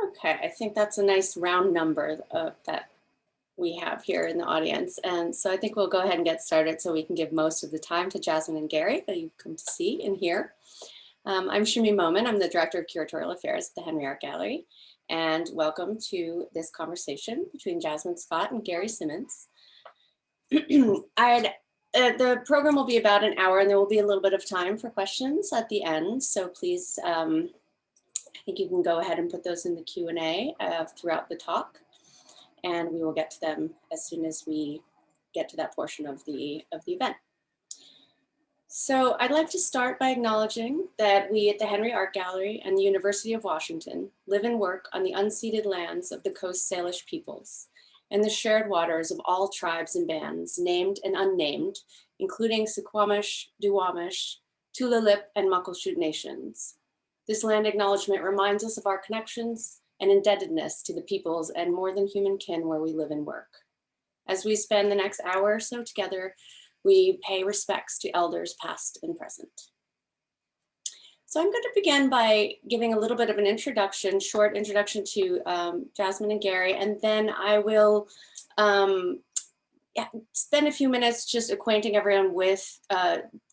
Okay, I think that's a nice round number that we have here in the audience. And so I think we'll go ahead and get started so we can give most of the time to Jazmyn and Gary that you've come to see and hear. I'm Shamim Momin. I'm the Director of Curatorial Affairs at the Henry Art Gallery. And welcome to this conversation between Jazmyn Scott and Gary Simmons. The program will be about an hour and there will be a little bit of time for questions at the end. So please, I think you can go ahead and put those in the Q&A throughout the talk. And we will get to them as soon as we get to that portion of the event. So I'd like to start by acknowledging that we at the Henry Art Gallery and the University of Washington live and work on the unceded lands of the Coast Salish peoples and the shared waters of all tribes and bands, named and unnamed, including Suquamish, Duwamish, Tulalip, and Muckleshoot nations. This land acknowledgement reminds us of our connections and indebtedness to the peoples and more than human kin where we live and work. As we spend the next hour or so together, we pay respects to elders past and present. So I'm going to begin by giving a little bit of an introduction, short introduction to Jazmyn and Gary, and then I will spend a few minutes just acquainting everyone with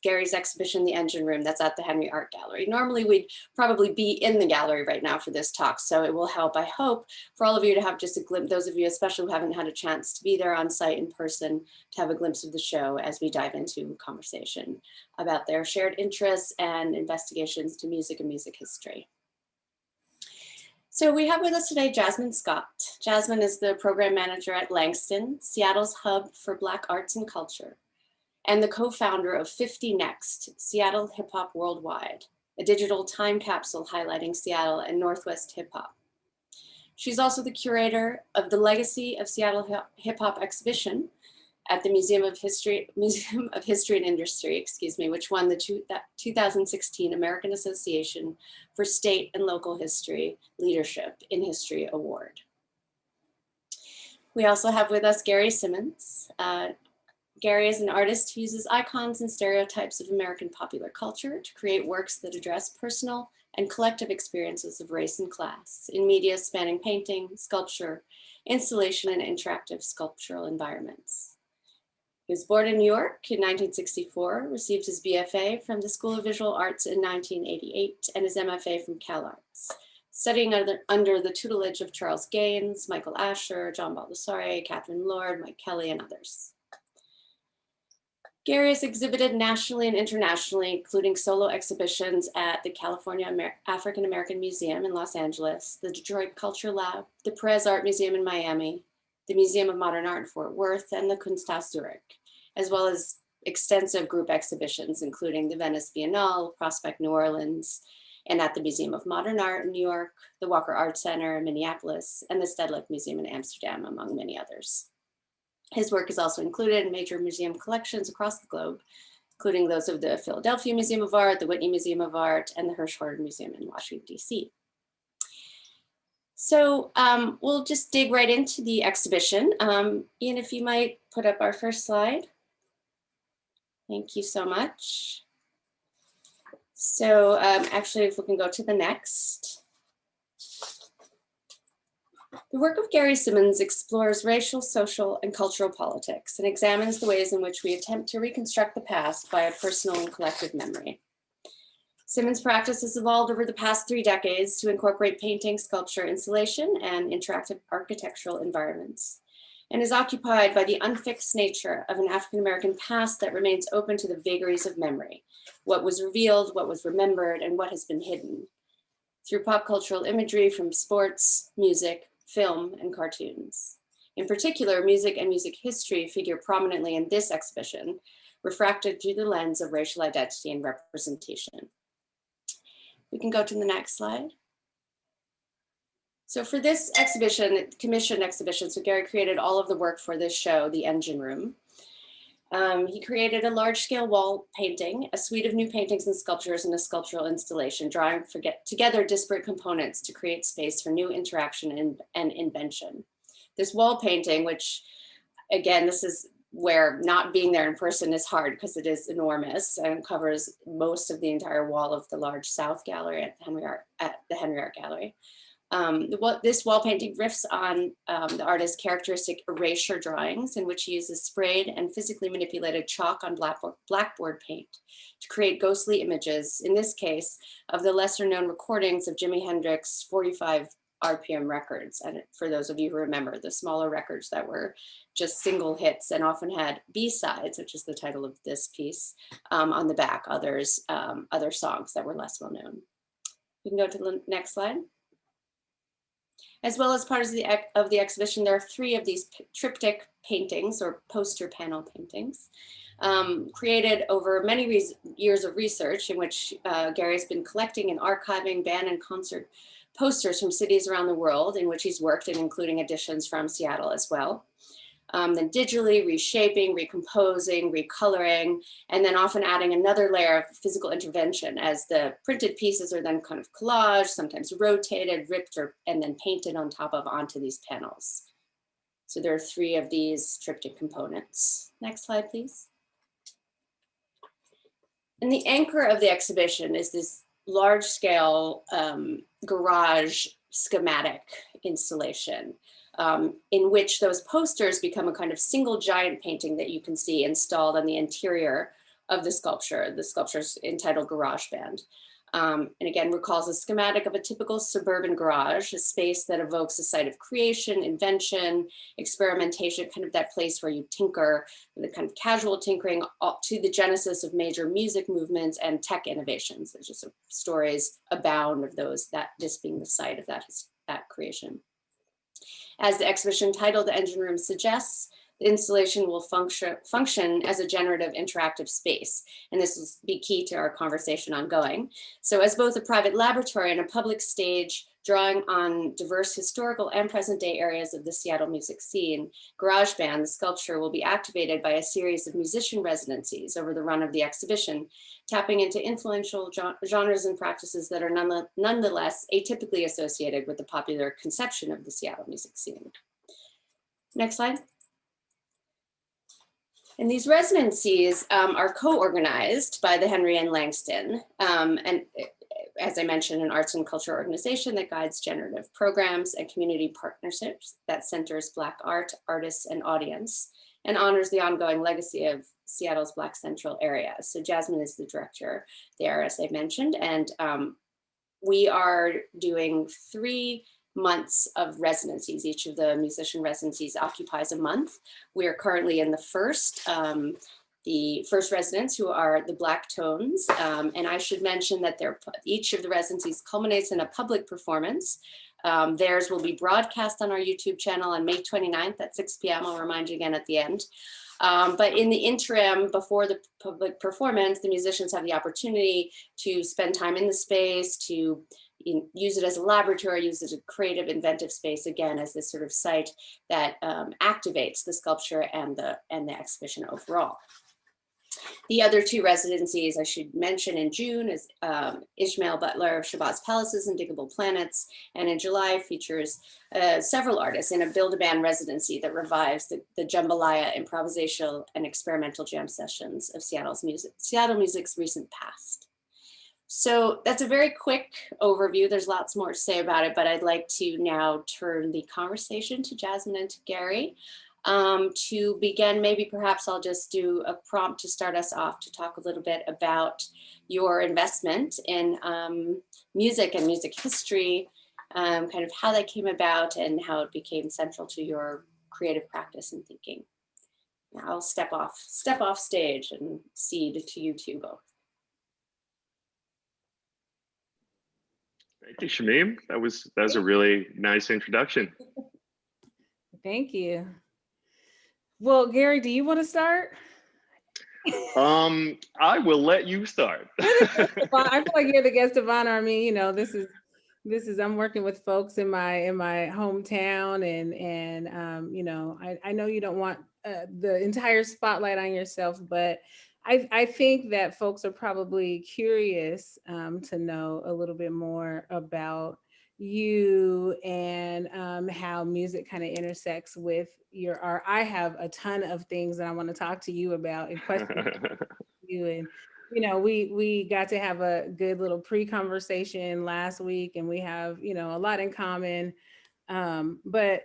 Gary's exhibition, The Engine Room, that's at the Henry Art Gallery. Normally we'd probably be in the gallery right now for this talk, so it will help, I hope, for all of you to have just a glimpse, those of you especially who haven't had a chance to be there on site in person, to have a glimpse of the show as we dive into conversation about their shared interests and investigations to music and music history. So we have with us today Jazmyn Scott. Jazmyn is the program manager at LANGSTON, Seattle's hub for Black arts and culture, and the co-founder of 50 Next, Seattle Hip Hop Worldwide, a digital time capsule highlighting Seattle and Northwest hip hop. She's also the curator of the Legacy of Seattle Hip Hop exhibition at the Museum of History and Industry, which won the 2016 American Association for State and Local History Leadership in History Award. We also have with us Gary Simmons. Gary is an artist who uses icons and stereotypes of American popular culture to create works that address personal and collective experiences of race and class in media spanning painting, sculpture, installation, and interactive sculptural environments. He was born in New York in 1964, received his BFA from the School of Visual Arts in 1988, and his MFA from CalArts, studying under the tutelage of Charles Gaines, Michael Asher, John Baldessari, Catherine Lord, Mike Kelly, and others. Gary has exhibited nationally and internationally, including solo exhibitions at the California African American Museum in Los Angeles, the Detroit Culture Lab, the Perez Art Museum in Miami, the Museum of Modern Art in Fort Worth, and the Kunsthaus Zurich, as well as extensive group exhibitions, including the Venice Biennale, Prospect New Orleans, and at the Museum of Modern Art in New York, the Walker Art Center in Minneapolis, and the Stedelijk Museum in Amsterdam, among many others. His work is also included in major museum collections across the globe, including those of the Philadelphia Museum of Art, the Whitney Museum of Art, and the Hirshhorn Museum in Washington, D.C. So we'll just dig right into the exhibition. Ian, if you might put up our first slide. Thank you so much. So actually, if we can go to the next. The work of Gary Simmons explores racial, social, and cultural politics and examines the ways in which we attempt to reconstruct the past via personal and collective memory. Simmons' practice has evolved over the past 3 decades to incorporate painting, sculpture, installation, and interactive architectural environments, and is occupied by the unfixed nature of an African-American past that remains open to the vagaries of memory, what was revealed, what was remembered, and what has been hidden, through pop cultural imagery from sports, music, film, and cartoons. In particular, music and music history figure prominently in this exhibition, refracted through the lens of racial identity and representation. We can go to the next slide. So for this exhibition, commissioned exhibition, so Gary created all of the work for this show, The Engine Room. He created a large-scale wall painting, a suite of new paintings and sculptures, and a sculptural installation, drawing together disparate components to create space for new interaction and invention. This wall painting, which, again, this is where not being there in person is hard because it is enormous and covers most of the entire wall of the large South Gallery at the Henry Art Gallery. This wall painting riffs on the artist's characteristic erasure drawings, in which he uses sprayed and physically manipulated chalk on blackboard paint to create ghostly images, in this case, of the lesser known recordings of Jimi Hendrix 45 RPM records. And for those of you who remember, the smaller records that were just single hits and often had B-sides, which is the title of this piece, on the back, other songs that were less well known. You can go to the next slide. As well as part of the exhibition, there are 3 of these triptych paintings or poster panel paintings created over many years of research, in which Gary has been collecting and archiving band and concert posters from cities around the world in which he's worked, and including editions from Seattle as well. Then digitally reshaping, recomposing, recoloring, and then often adding another layer of physical intervention, as the printed pieces are then kind of collaged, sometimes rotated, ripped, and then painted on top of onto these panels. So there are 3 of these triptych components. Next slide, please. And the anchor of the exhibition is this large-scale garage schematic installation, in which those posters become a kind of single giant painting that you can see installed on the interior of the sculpture. The sculpture's entitled Garage Band. And again, recalls a schematic of a typical suburban garage, a space that evokes a site of creation, invention, experimentation, kind of that place where you tinker, the kind of casual tinkering to the genesis of major music movements and tech innovations. There's just stories abound of those, this being the site of that creation. As the exhibition title, The Engine Room, suggests, the installation will function as a generative interactive space. And this will be key to our conversation ongoing. So as both a private laboratory and a public stage, drawing on diverse historical and present day areas of the Seattle music scene, Garage Band, the sculpture, will be activated by a series of musician residencies over the run of the exhibition, tapping into influential genres and practices that are nonetheless atypically associated with the popular conception of the Seattle music scene. Next slide. And these residencies are co-organized by the Henry and Langston, and as I mentioned, an arts and culture organization that guides generative programs and community partnerships that centers Black art, artists, and audience, and honors the ongoing legacy of Seattle's Black Central area. So Jazmyn is the director there, as I mentioned, and we are doing 3 months of residencies. Each of the musician residencies occupies a month. We are currently in the first residents, who are the Black Tones. And I should mention that each of the residencies culminates in a public performance. Theirs will be broadcast on our YouTube channel on May 29th at 6 p.m. I'll remind you again at the end. But in the interim, before the public performance, the musicians have the opportunity to spend time in the space, to use it as a laboratory, use it as a creative, inventive space, again, as this sort of site that activates the sculpture and the exhibition overall. The other 2 residencies I should mention in June is Ishmael Butler of Shabazz Palaces and Diggable Planets, and in July features several artists in a Build-A-Band residency that revives the jambalaya, improvisational, and experimental jam sessions of Seattle music's recent past. So that's a very quick overview. There's lots more to say about it, but I'd like to now turn the conversation to Jazmyn and to Gary. To begin, maybe perhaps I'll just do a prompt to start us off to talk a little bit about your investment in music and music history, kind of how that came about and how it became central to your creative practice and thinking. Now I'll step off stage and cede to you two both. Thank you, Shamim. That was a really nice introduction. Thank you. Well, Gary, do you want to start? I will let you start. I feel like you're the guest of honor. I mean, you know, this is I'm working with folks in my hometown, and you know, I know you don't want the entire spotlight on yourself, but I think that folks are probably curious to know a little bit more about you and how music kind of intersects with your art. I have a ton of things that I want to talk to you about and question you, and we got to have a good little pre-conversation last week, and we have, a lot in common. But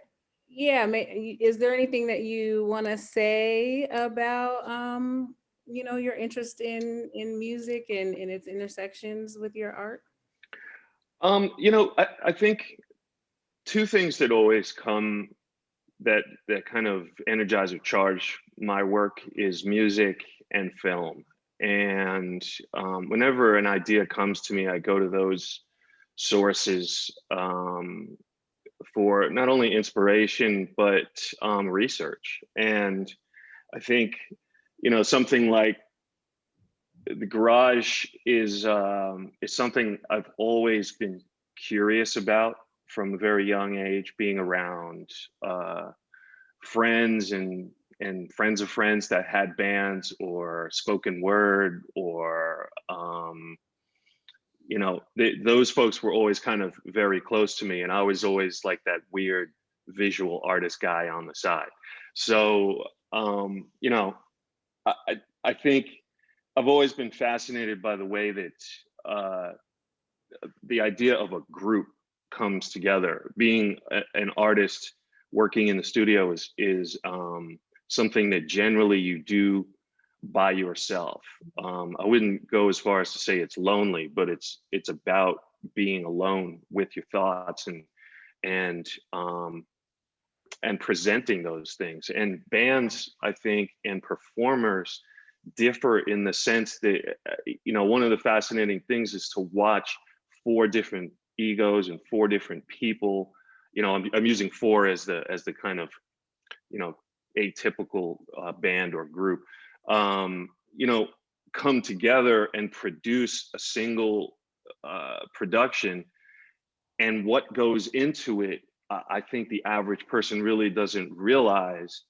yeah, is there anything that you want to say about, your interest in music and its intersections with your art? I think two things that always come that kind of energize or charge my work is music and film. And whenever an idea comes to me, I go to those sources for not only inspiration but research. And I think something like the garage is something I've always been curious about from a very young age, being around friends and friends of friends that had bands or spoken word, or those folks were always kind of very close to me, and I was always like that weird visual artist guy on the side. So I think I've always been fascinated by the way that the idea of a group comes together. Being an artist working in the studio is something that generally you do by yourself. I wouldn't go as far as to say it's lonely, but it's about being alone with your thoughts and presenting those things. And bands, I think, and performers differ in the sense that one of the fascinating things is to watch four different egos and four different people. I'm using four as the kind of atypical band or group, come together and produce a single production. And what goes into it, I think the average person really doesn't realize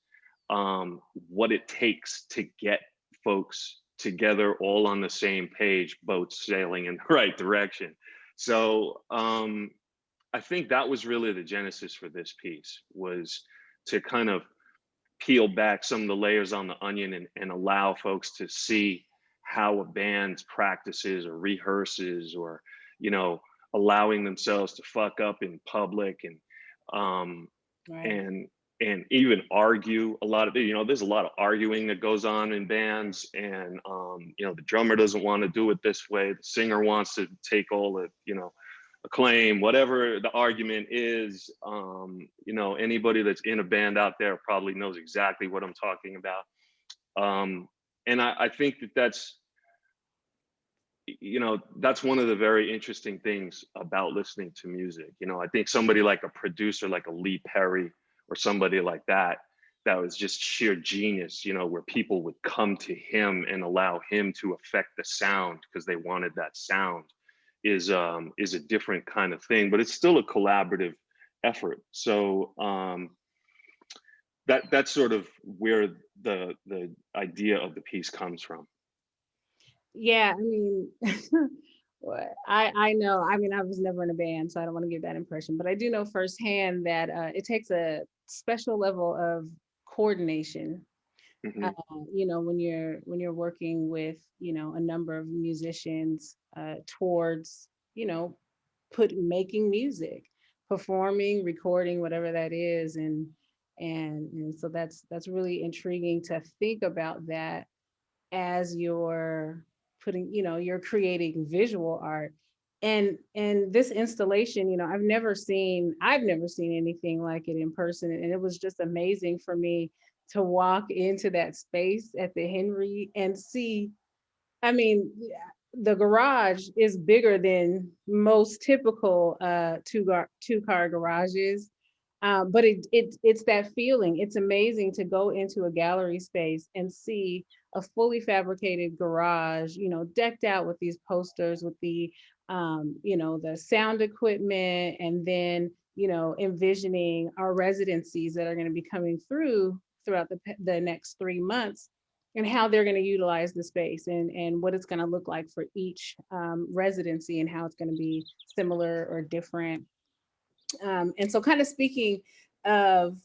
what it takes to get folks together all on the same page, boats sailing in the right direction. So I think that was really the genesis for this piece, was to kind of peel back some of the layers on the onion and allow folks to see how a band practices or rehearses, or allowing themselves to fuck up in public Right. and even argue a lot of there's a lot of arguing that goes on in bands, and the drummer doesn't want to do it this way, the singer wants to take all the acclaim, whatever the argument is. Anybody that's in a band out there probably knows exactly what I'm talking about. And I think that's one of the very interesting things about listening to music. I think somebody like a producer like a Lee Perry or somebody like that was just sheer genius, where people would come to him and allow him to affect the sound because they wanted that sound, is a different kind of thing, but it's still a collaborative effort. So that's sort of where the idea of the piece comes from. Yeah, I mean, I know. I mean, I was never in a band, so I don't want to give that impression. But I do know firsthand that it takes a special level of coordination. Mm-hmm. When you're working with a number of musicians towards making music, performing, recording, whatever that is, and so that's really intriguing to think about that as you're you're creating visual art. And this installation, I've never seen anything like it in person, and it was just amazing for me to walk into that space at the Henry and see. I mean, the garage is bigger than most typical two-car garages. But it's that feeling. It's amazing to go into a gallery space and see a fully fabricated garage, decked out with these posters, with the the sound equipment, and then envisioning our residencies that are going to be coming throughout the next 3 months, and how they're going to utilize the space, and what it's going to look like for each residency, and how it's going to be similar or different. And so, kind of speaking of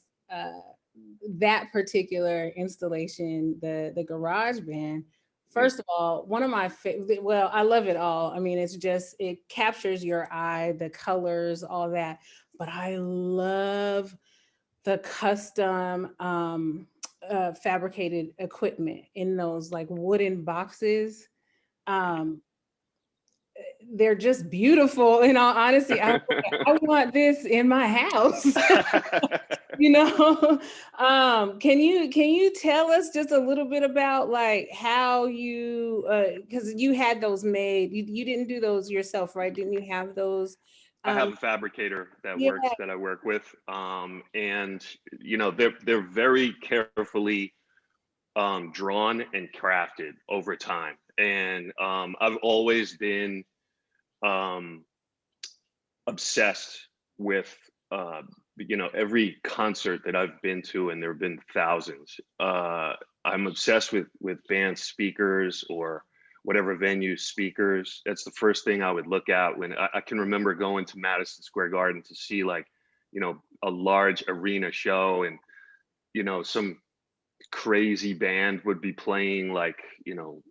that particular installation, the garage band, First of all, one of my favorite, well, I love it all. I mean, it's just, it captures your eye, the colors, all that. But I love the custom fabricated equipment in those like wooden boxes. Um, they're just beautiful. In all honesty, I want this in my house. You know. Can you tell us just a little bit about like how you, because you had those made, you didn't do those yourself, right? Didn't you have those? I have a fabricator that Yeah. I work with, and you know, they're very carefully drawn and crafted over time. And I've always been obsessed with you know, every concert that I've been to, and there have been thousands. I'm obsessed with band speakers or whatever venue speakers. That's the first thing I would look at when I can remember going to Madison Square Garden to see, like, you know, a large arena show, and you know, some crazy band would be playing, like, you know,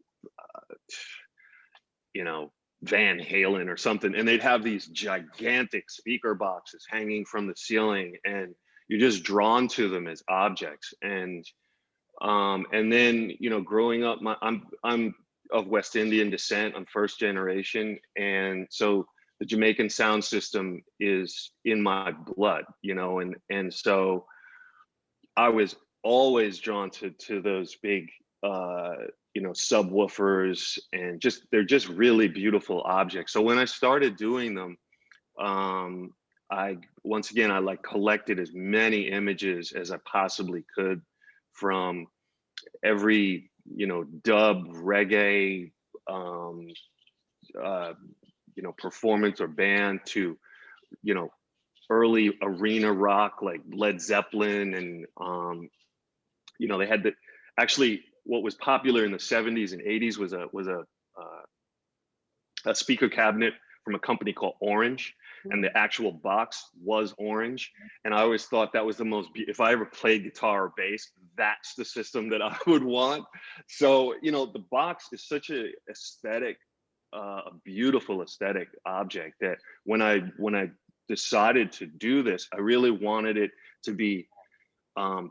Van Halen or something, and they'd have these gigantic speaker boxes hanging from the ceiling, and you're just drawn to them as objects. And then, you know, growing up, I'm of West Indian descent. I'm first generation, and so the Jamaican sound system is in my blood, you know, and so I was always drawn to those big you know, subwoofers, and just, they're just really beautiful objects. So when I started doing them, I once again, I like collected as many images as I possibly could from every, you know, dub, reggae, you know, performance or band, to, you know, early arena rock like Led Zeppelin. And you know, they had the, actually what was popular in the 70s and 80s was a speaker cabinet from a company called Orange, and the actual box was orange. And I always thought that was the most, if I ever played guitar or bass, that's the system that I would want. So, you know, the box is such a aesthetic, a beautiful aesthetic object, that when I decided to do this, I really wanted it to be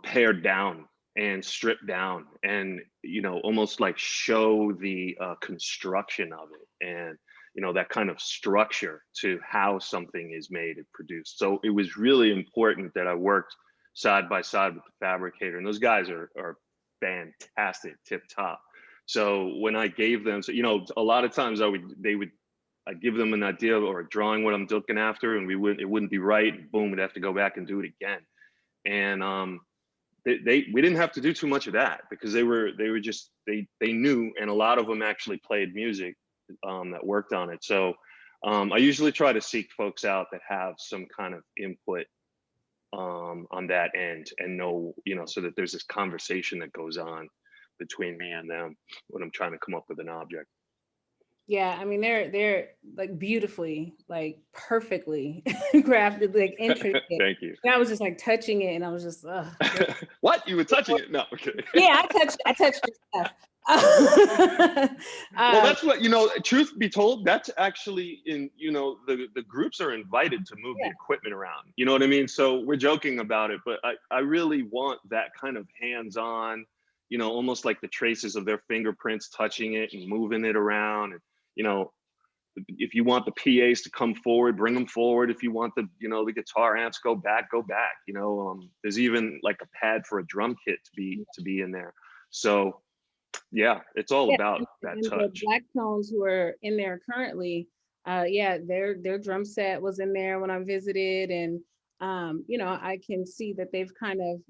pared down and stripped down, and, you know, almost like show the construction of it, and, you know, that kind of structure to how something is made and produced. So it was really important that I worked side by side with the fabricator, and those guys are fantastic, tip top. So when I gave them, so, you know, a lot of times I'd give them an idea or a drawing what I'm looking after, and it wouldn't be right, and boom, we'd have to go back and do it again. And we didn't have to do too much of that, because they knew, and a lot of them actually played music that worked on it. So I usually try to seek folks out that have some kind of input on that end, and know, you know, so that there's this conversation that goes on between me and them when I'm trying to come up with an object. Yeah, I mean, they're like beautifully, like perfectly crafted, like intricate. Thank you. And I was just like touching it, and I was just, What, you were touching it? No, okay. Yeah, I touched your stuff. Well, that's what, you know, truth be told, that's actually in, you know, the groups are invited to move the equipment around, you know what I mean? So we're joking about it, but I really want that kind of hands-on, you know, almost like the traces of their fingerprints touching it and moving it around. And, you know, if you want the PAs to come forward, bring them forward. If you want the, you know, the guitar amps go back, you know. There's even like a pad for a drum kit to be in there. So yeah, it's all about that touch. The Black Tones who are in there currently, their drum set was in there when I visited, and you know, I can see that they've kind of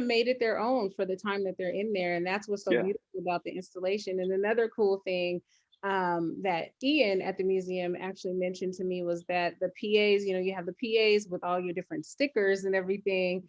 made it their own for the time that they're in there, and that's what's so beautiful about the installation. And another cool thing that Ian at the museum actually mentioned to me was that the PAs, you know, you have the PAs with all your different stickers and everything.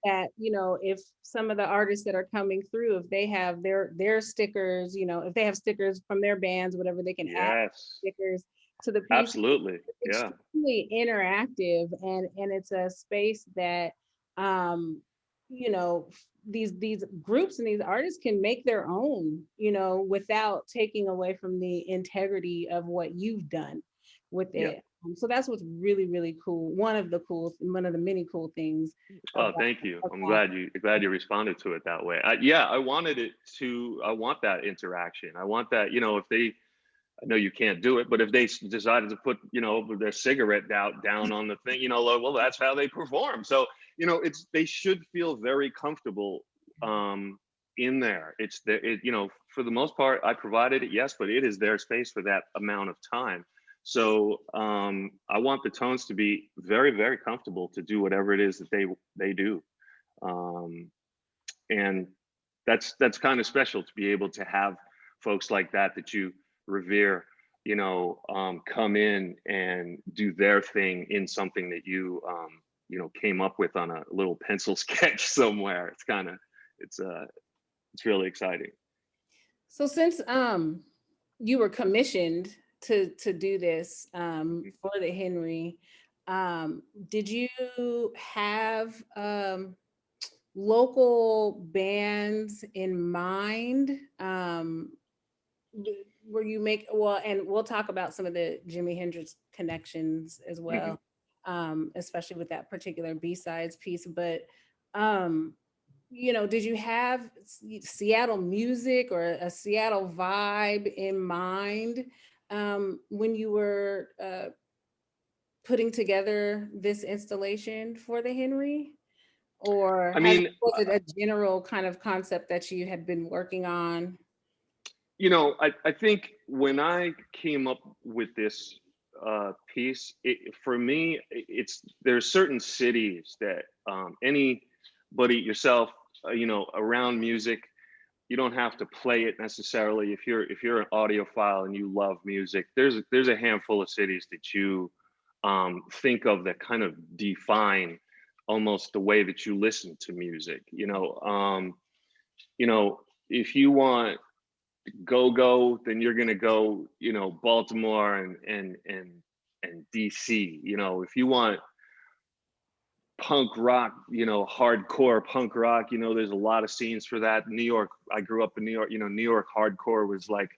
That, you know, if some of the artists that are coming through, if they have their stickers, you know, if they have stickers from their bands, whatever, they can add stickers to the piece. Absolutely. It's extremely interactive, and it's a space that you know, these groups and these artists can make their own, you know, without taking away from the integrity of what you've done with Yeah. it. So that's what's really, really cool. One of the many cool things. Oh, thank you. I'm glad you responded to it that way. I wanted I want that interaction. I want that, you know, if they, I know you can't do it, but if they decided to put, you know, their cigarette down on the thing, you know, well, that's how they perform. So, you know, they should feel very comfortable in there. You know, for the most part, I provided it, yes, but it is their space for that amount of time. So I want the Tones to be very, very comfortable to do whatever it is that they do. And that's kind of special to be able to have folks like that you revere, you know, come in and do their thing in something that you know, came up with on a little pencil sketch somewhere. It's really exciting. So since you were commissioned to do this for the Henry, did you have local bands in mind? Where you make, well, and we'll talk about some of the Jimi Hendrix connections as well, especially with that particular B-sides piece. But you know, did you have Seattle music or a Seattle vibe in mind when you were putting together this installation for the Henry? Or was it a general kind of concept that you had been working on? You know, I think when I came up with this piece, for me, there's certain cities that anybody, yourself, you know, around music, you don't have to play it necessarily. If you're an audiophile and you love music, there's a handful of cities that you think of that kind of define almost the way that you listen to music. You know, if you want go, then you're gonna go, you know, Baltimore and DC. You know, if you want punk rock, you know, hardcore punk rock, you know, there's a lot of scenes for that. New York, I grew up in New York, you know, New York hardcore was like,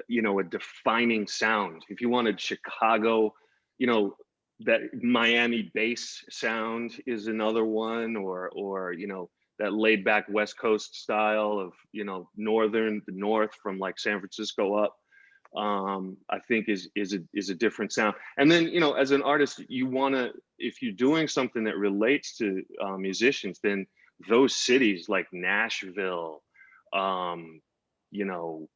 you know, a defining sound. If you wanted Chicago, you know, that Miami bass sound is another one, or you know, that laid back West Coast style of, you know, the north from like San Francisco up, I think is a different sound. And then, you know, as an artist, you want to, if you're doing something that relates to musicians, then those cities like Nashville, you know,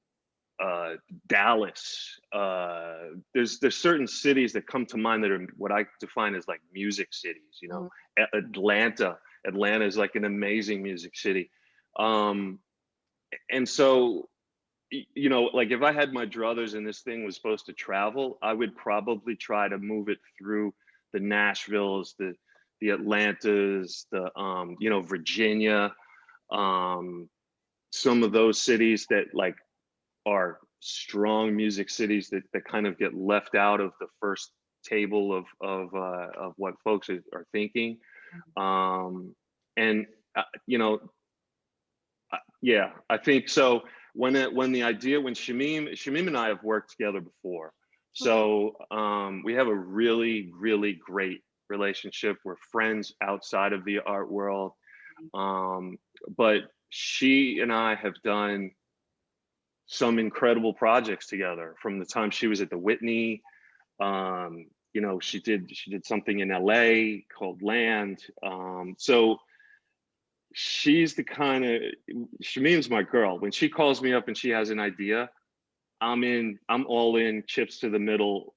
Dallas, there's certain cities that come to mind that are what I define as like music cities, you know. Atlanta is like an amazing music city. And so, you know, like if I had my druthers and this thing was supposed to travel, I would probably try to move it through the Nashvilles, the Atlantas, the you know, Virginia, some of those cities that like are strong music cities that kind of get left out of the first table of what folks are thinking. And you know, yeah, I think so. When Shamim and I have worked together before, so we have a really, really great relationship. We're friends outside of the art world, but she and I have done some incredible projects together from the time she was at the Whitney. You know, she did something in LA called Land. So she's the kind of, Shamim's my girl. When she calls me up and she has an idea, I'm all in, chips to the middle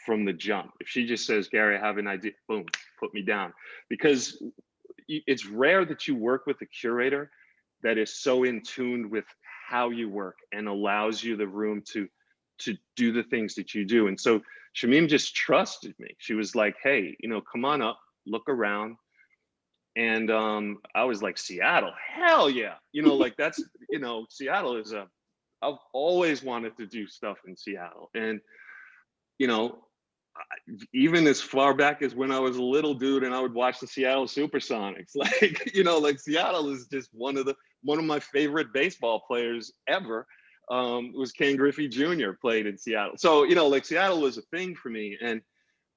from the jump. If she just says, Gary, I have an idea, boom, put me down. Because it's rare that you work with a curator that is so in tune with how you work and allows you the room to do the things that you do. And so Shamim just trusted me. She was like, hey, you know, come on up, look around. And I was like, Seattle, hell yeah. You know, like that's, you know, Seattle is I've always wanted to do stuff in Seattle. And, you know, even as far back as when I was a little dude and I would watch the Seattle Supersonics. Like, you know, like Seattle is just one of my favorite baseball players ever. Was Ken Griffey Jr. played in Seattle. So, you know, like Seattle was a thing for me. And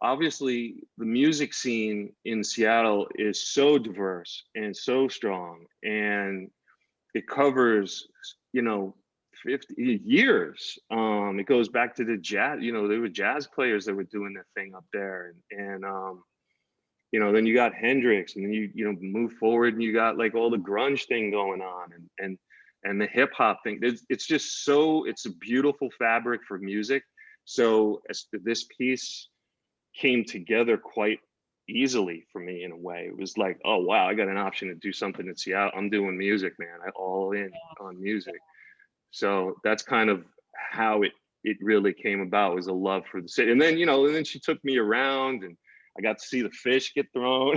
obviously the music scene in Seattle is so diverse and so strong, and it covers, you know, 50 years. It goes back to the jazz, you know, there were jazz players that were doing their thing up there. And you know, then you got Hendrix, and then you know, move forward and you got like all the grunge thing going on, and the hip hop thing. It's just so, it's a beautiful fabric for music. So as this piece came together quite easily for me in a way. It was like, oh wow, I got an option to do something in Seattle. I'm doing music, man. I all in on music. So that's kind of how it really came about, was a love for the city. And then, you know, and then she took me around and I got to see the fish get thrown,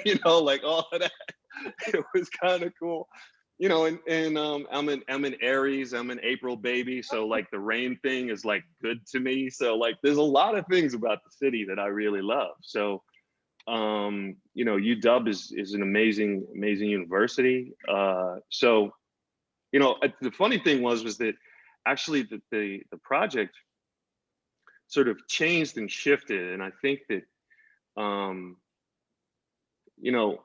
you know, like all of that. It was kind of cool. You know, and I'm an Aries, I'm an April baby, so like the rain thing is like good to me. So like there's a lot of things about the city that I really love. So you know, UW is an amazing university. So, you know, the funny thing was that actually the project sort of changed and shifted, and I think that you know,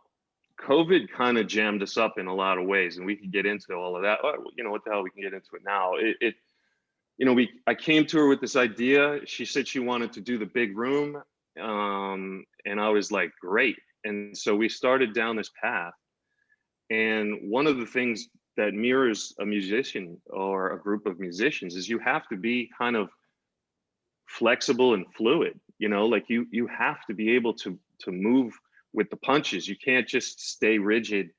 COVID kind of jammed us up in a lot of ways, and we can get into all of that. You know, what the hell, we can get into it now. You know, I came to her with this idea. She said she wanted to do the big room, and I was like, great. And so we started down this path. And one of the things that mirrors a musician or a group of musicians is you have to be kind of flexible and fluid. You know, like you have to be able to move with the punches. You can't just stay rigid.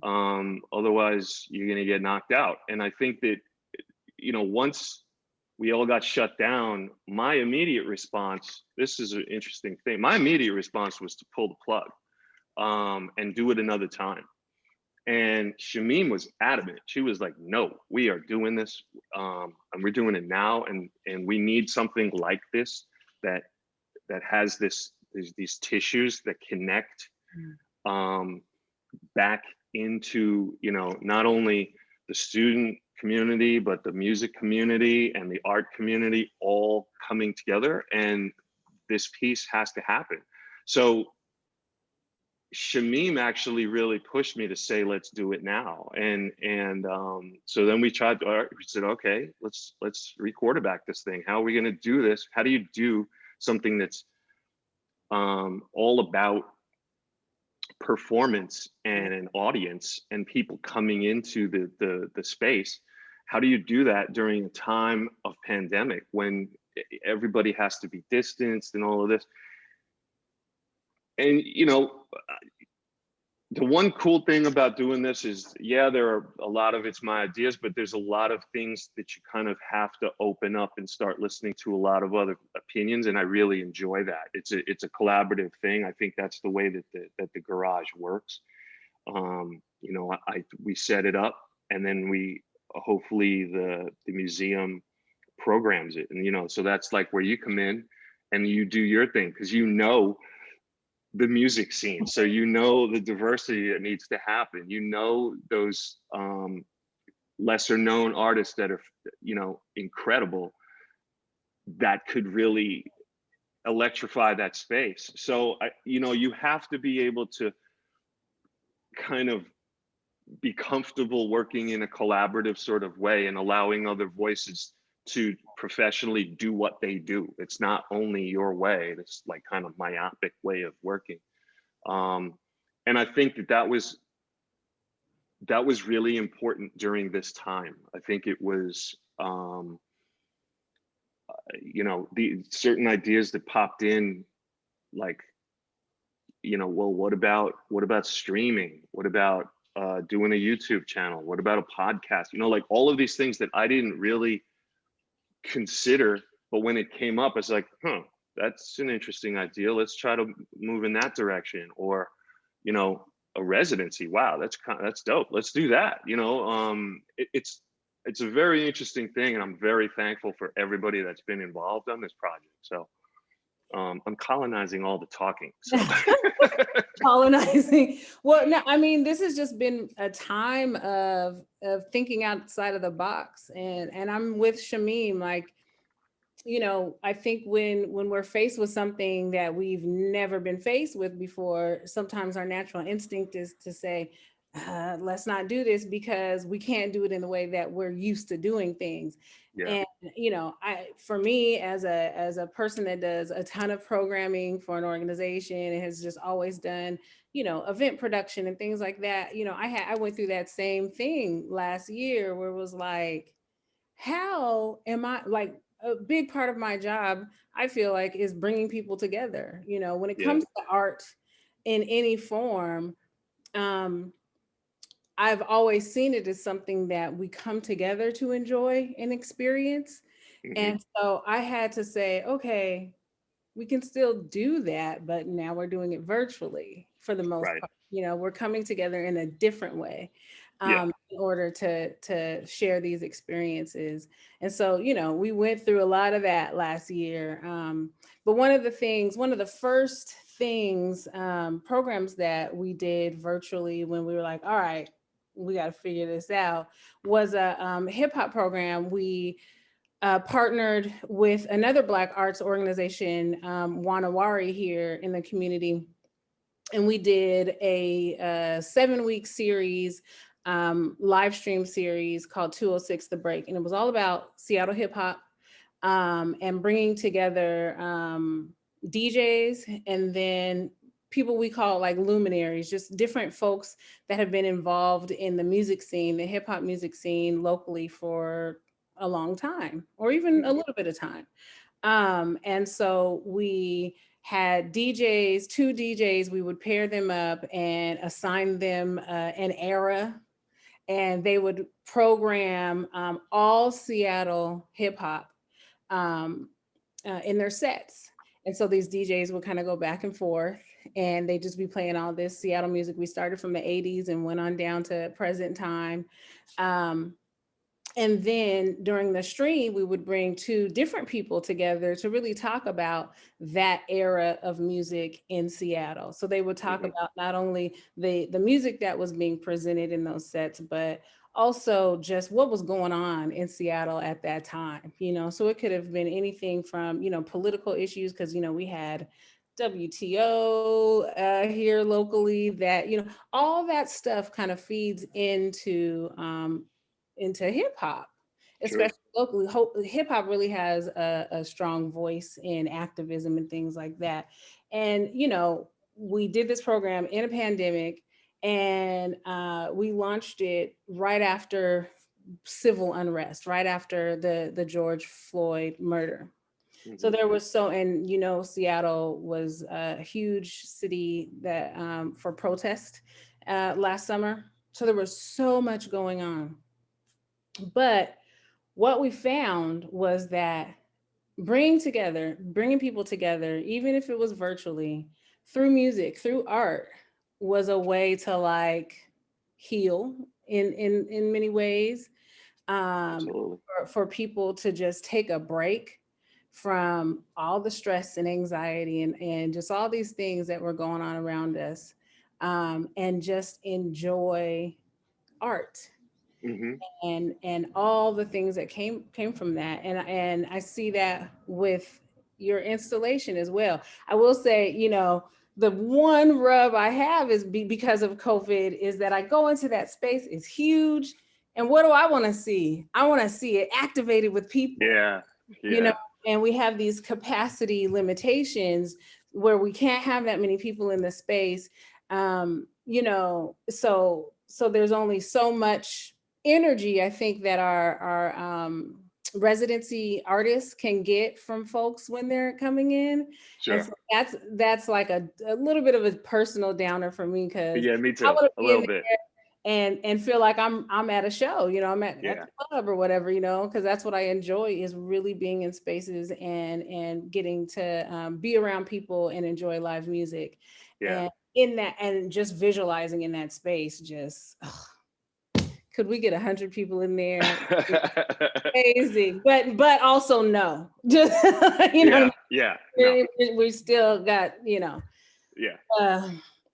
Otherwise you're going to get knocked out. And I think that, you know, once we all got shut down, my immediate response, this is an interesting thing. My immediate response was to pull the plug and do it another time. And Shamim was adamant. She was like, no, we are doing this, and we're doing it now. And we need something like this that has these tissues that connect back into, you know, not only the student community, but the music community and the art community all coming together. And this piece has to happen. So Shamim actually really pushed me to say, let's do it now. And so then we said, okay, let's re-quarterback this thing. How are we going to do this? How do you do something that's all about performance and an audience and people coming into the space? How do you do that during a time of pandemic when everybody has to be distanced and all of this? And, you know, the one cool thing about doing this is, yeah, there are a lot of it's my ideas, but there's a lot of things that you kind of have to open up and start listening to a lot of other opinions. And I really enjoy that. It's a collaborative thing. I think that's the way that the garage works. You know, we set it up, and then we hopefully the museum programs it. And, you know, so that's like where you come in and you do your thing, because you know the music scene. So you know the diversity that needs to happen. You know those lesser known artists that are, you know, incredible, that could really electrify that space. So, you know, you have to be able to kind of be comfortable working in a collaborative sort of way and allowing other voices to professionally do what they do. It's not only your way. It's like kind of myopic way of working. And I think that was really important during this time. I think it was, you know, the certain ideas that popped in, like, you know, well, what about streaming? What about doing a YouTube channel? What about a podcast? You know, like all of these things that I didn't really consider, but when it came up, it's like, that's an interesting idea. Let's try to move in that direction. Or, you know, a residency. Wow, that's dope. Let's do that. You know, it's a very interesting thing, and I'm very thankful for everybody that's been involved on this project. So I'm colonizing all the talking. So. Colonizing. Well, no, I mean, this has just been a time of thinking outside of the box, and I'm with Shamim. Like, you know, I think when we're faced with something that we've never been faced with before, sometimes our natural instinct is to say, let's not do this because we can't do it in the way that we're used to doing things. Yeah. And you know, for me as a person that does a ton of programming for an organization and has just always done, you know, event production and things like that, you know, I went through that same thing last year where it was like, how am I, like, a big part of my job, I feel like, is bringing people together. You know, when it comes to art in any form, I've always seen it as something that we come together to enjoy and experience. And so I had to say, okay, we can still do that, but now we're doing it virtually for the most part. You know, we're coming together in a different way in order to share these experiences. And so, you know, we went through a lot of that last year. But one of the first things, programs that we did virtually when we were like, all right, we got to figure this out, was a hip hop program. We partnered with another Black arts organization, Wanawari, here in the community. And we did a 7-week series, live stream series called 206 The Break. And it was all about Seattle hip hop, and bringing together DJs and then people we call like luminaries, just different folks that have been involved in the music scene, the hip hop music scene locally for a long time, or even a little bit of time. And so we had DJs, 2 DJs, we would pair them up and assign them an era, and they would program all Seattle hip hop in their sets. And so these DJs would kind of go back and forth, and they just be playing all this Seattle music. We started from the 80s and went on down to present time. And then during the stream, we would bring 2 different people together to really talk about that era of music in Seattle. So they would talk about not only the music that was being presented in those sets, but also just what was going on in Seattle at that time. You know, so it could have been anything from, you know, political issues, because, you know, we had WTO here locally, that, you know, all that stuff kind of feeds into hip hop, especially locally. Hip hop really has a strong voice in activism and things like that. And, you know, we did this program in a pandemic, and we launched it right after civil unrest, right after the George Floyd murder. So there was and you know, Seattle was a huge city that for protest last summer. So there was so much going on. But what we found was that bringing people together, even if it was virtually, through music, through art, was a way to like heal in many ways, for people to just take a break from all the stress and anxiety and just all these things that were going on around us, and just enjoy art. And all the things that came from that. And I see that with your installation as well. I will say, you know, the one rub I have is because of COVID is that I go into that space, it's huge. And what do I want to see? I want to see it activated with people. You know, and we have these capacity limitations where we can't have that many people in the space. You know, so there's only so much energy I think that our residency artists can get from folks when they're coming in. And so that's like a little bit of a personal downer for me, because me too. I want to A be little in bit. and feel like I'm at a show, you know, I'm at the club or whatever, you know, because that's what I enjoy, is really being in spaces and getting to be around people and enjoy live music. And in that, and just visualizing in that space, just could we get 100 people in there? Amazing, but also no, just you know, yeah, no. we still got, you know,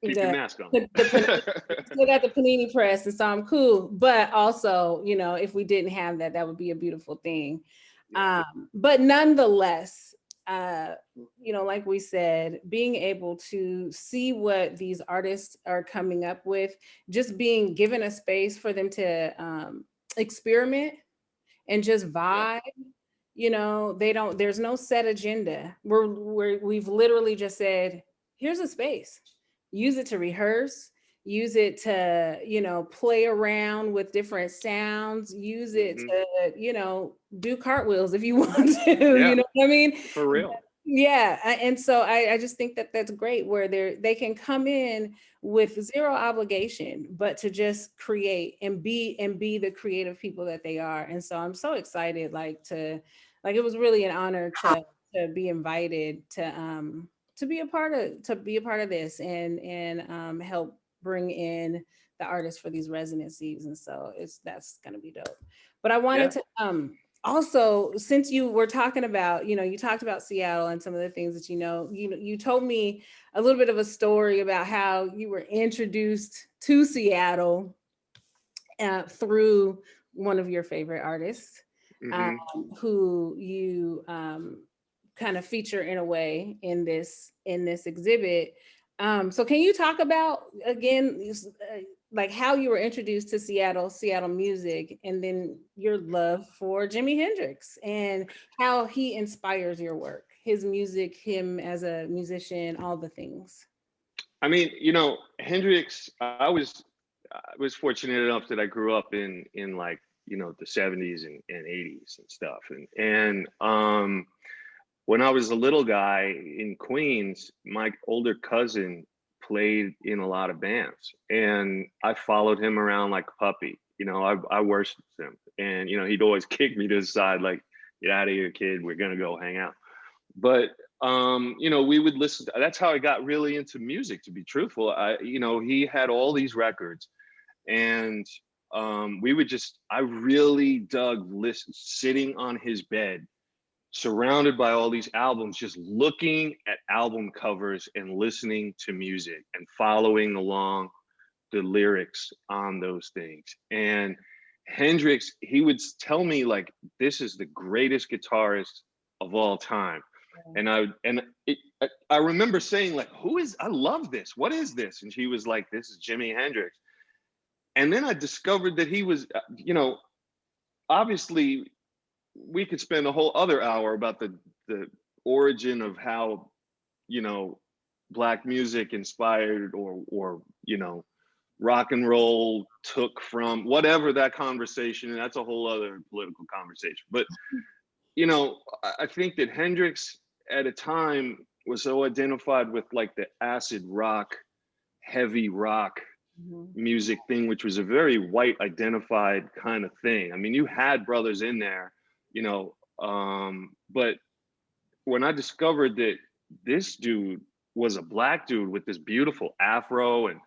Keep your mask on. Still got the panini press, and so I'm cool. But also, you know, if we didn't have that, that would be a beautiful thing. But nonetheless, you know, like we said, being able to see what these artists are coming up with, just being given a space for them to experiment and just vibe. You know, there's no set agenda. We've literally just said, here's a space, use it to rehearse, use it to, you know, play around with different sounds, use it to, you know, do cartwheels if you want to, you know what I mean? For real. Yeah. And so I just think that that's great, where they can come in with zero obligation, but to just create and be the creative people that they are. And so I'm so excited, it was really an honor to be invited to be a part of this and help bring in the artists for these residencies. And so that's gonna be dope. But I wanted to also, since you were talking about, you know, you talked about Seattle and some of the things that you told me a little bit of a story about how you were introduced to Seattle through one of your favorite artists, who you kind of feature in a way in this exhibit. So can you talk about, again, like how you were introduced to Seattle music, and then your love for Jimi Hendrix and how he inspires your work, his music, him as a musician, all the things? I mean, you know, Hendrix, I was fortunate enough that I grew up in like, you know, the 70s and 80s and stuff. And when I was a little guy in Queens, my older cousin played in a lot of bands, and I followed him around like a puppy. You know, I worshiped him, and, you know, he'd always kick me to the side, like, get out of here, kid, we're gonna go hang out. But you know, we would listen that's how I got really into music, to be truthful. You know, he had all these records, and I really dug sitting on his bed, surrounded by all these albums, just looking at album covers and listening to music and following along the lyrics on those things. And Hendrix, he would tell me, like, this is the greatest guitarist of all time. And I remember saying, like, I love this. What is this? And she was like, this is Jimi Hendrix. And then I discovered that he was, you know, obviously we could spend a whole other hour about the origin of how, you know, Black music inspired or, you know, rock and roll took from whatever that conversation, and that's a whole other political conversation. But, you know, I think that Hendrix at a time was so identified with like the acid rock, heavy rock music thing, which was a very white identified kind of thing. I mean, you had brothers in there, you know, but when I discovered that this dude was a Black dude with this beautiful afro, and,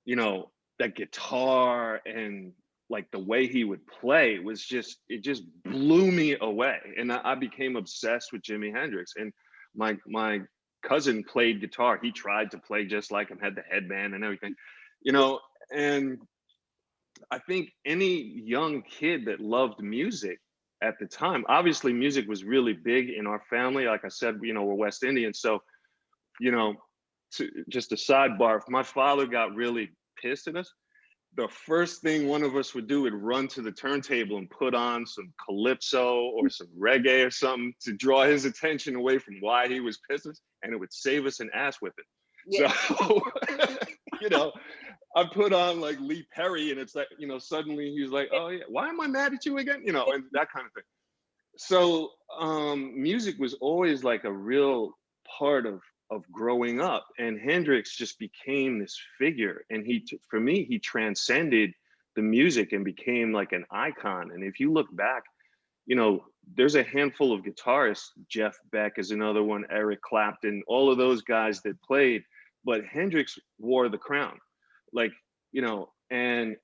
you know, that guitar and like the way he would play was it just blew me away. And I became obsessed with Jimi Hendrix. And my cousin played guitar. He tried to play just like him, had the headband and everything, you know. And I think any young kid that loved music at the time, obviously music was really big in our family. Like I said, you know, we're West Indian. So, you know, just a sidebar, if my father got really pissed at us, the first thing one of us would do would run to the turntable and put on some calypso or some reggae or something to draw his attention away from why he was pissed at us, and it would save us an ass whipping. Yeah. So, you know, I put on like Lee Perry, and it's like, you know, suddenly he's like, oh yeah, why am I mad at you again? You know, and that kind of thing. So music was always like a real part of growing up, and Hendrix just became this figure, and for me, he transcended the music and became like an icon. And if you look back, you know, there's a handful of guitarists. Jeff Beck is another one, Eric Clapton, all of those guys that played, but Hendrix wore the crown, like, you know. And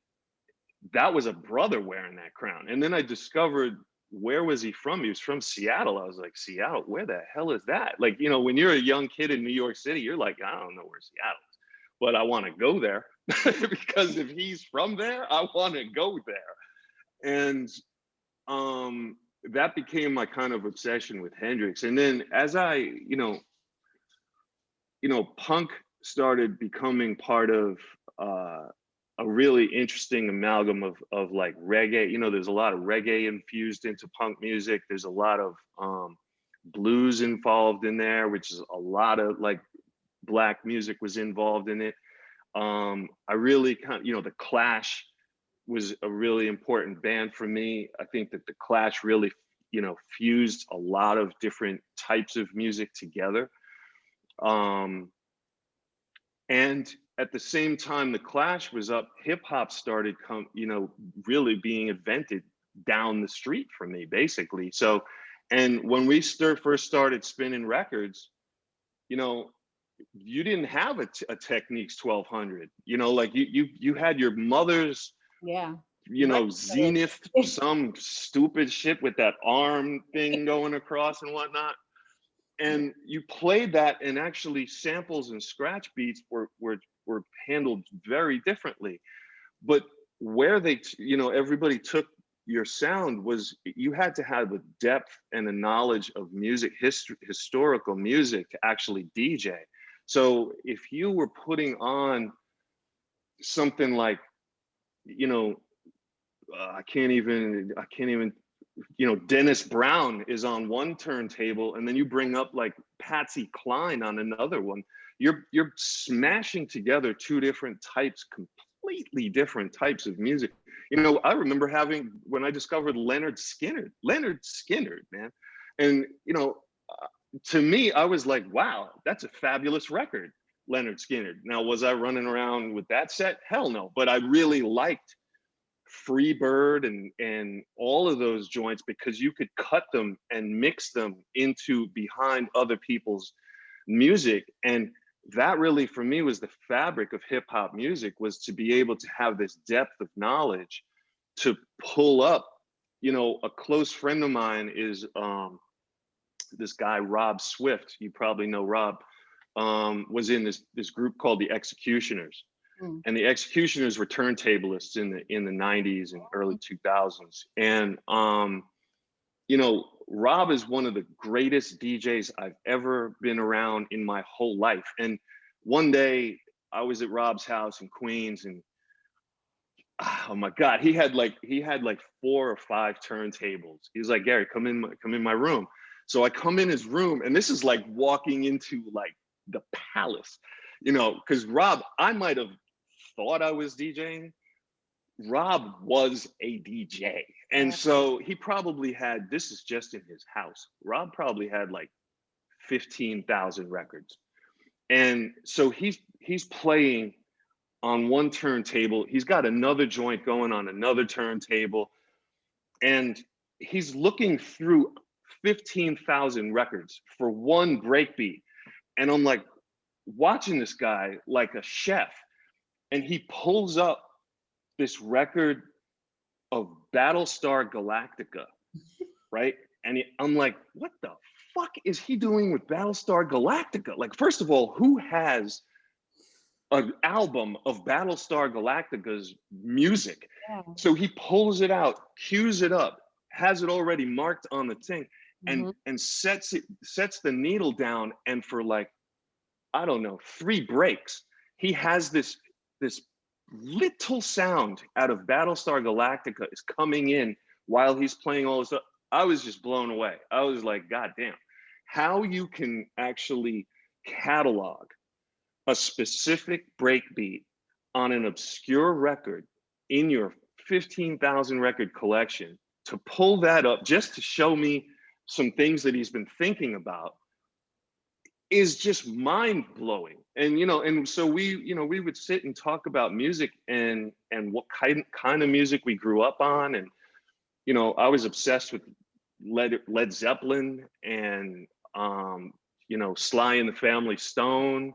that was a brother wearing that crown. And then I discovered, where was he from? He was from Seattle. I was like, Seattle, where the hell is that? Like, you know, when you're a young kid in New York City, you're like, I don't know where Seattle is, but I want to go there because if he's from there, I want to go there. And that became my kind of obsession with Hendrix. And then as I, punk started becoming part of a really interesting amalgam of like reggae. You know, there's a lot of reggae infused into punk music. There's a lot of blues involved in there, which is a lot of like Black music was involved in it. I really the Clash was a really important band for me. I think that the Clash really, fused a lot of different types of music together. And at the same time the Clash was up, hip hop started really being invented down the street from me, basically. So, and when we first started spinning records, you didn't have a Techniques 1200, like you had your mother's, Zenith, some stupid shit with that arm thing going across and whatnot. And you played that, and actually samples and scratch beats were handled very differently. But where they, everybody took your sound was you had to have a depth and a knowledge of music, historical music to actually DJ. So if you were putting on something like, I can't even, Dennis Brown is on one turntable, and then you bring up like Patsy Cline on another one. You're smashing together two different types, completely different types of music. I remember when I discovered Leonard Skinner, man. And, to me, I was like, wow, that's a fabulous record, Leonard Skinner. Now, was I running around with that set? Hell no, but I really liked Freebird and all of those joints because you could cut them and mix them into behind other people's music. And that really, for me, was the fabric of hip hop music, was to be able to have this depth of knowledge to pull up. A close friend of mine is this guy, Rob Swift. You probably know Rob. Was in this group called the Executioners. And the Executioners were turntablists in the 90s and early 2000s. And, Rob is one of the greatest DJs I've ever been around in my whole life. And one day I was at Rob's house in Queens, and oh my God, he had like 4 or 5 turntables. He was like, Gary, come in my room. So I come in his room, and this is like walking into like the palace, because Rob, I might have thought I was DJing. Rob was a DJ. And so he probably had, this is just in his house, Rob probably had like 15,000 records. And so he's playing on one turntable. He's got another joint going on another turntable. And he's looking through 15,000 records for one breakbeat. And I'm like watching this guy like a chef. And he pulls up this record of Battlestar Galactica, right? And I'm like, what the fuck is he doing with Battlestar Galactica? Like, first of all, who has an album of Battlestar Galactica's music? Yeah. So he pulls it out, cues it up, has it already marked on the thing, and sets the needle down, and for like, I don't know, 3 breaks, he has this little sound out of Battlestar Galactica is coming in while he's playing all this stuff. I was just blown away. I was like, God damn, how you can actually catalog a specific breakbeat on an obscure record in your 15,000 record collection, to pull that up just to show me some things that he's been thinking about, is just mind blowing. And, and so we would sit and talk about music and what kind of music we grew up on. And, I was obsessed with Led Zeppelin and, Sly and the Family Stone,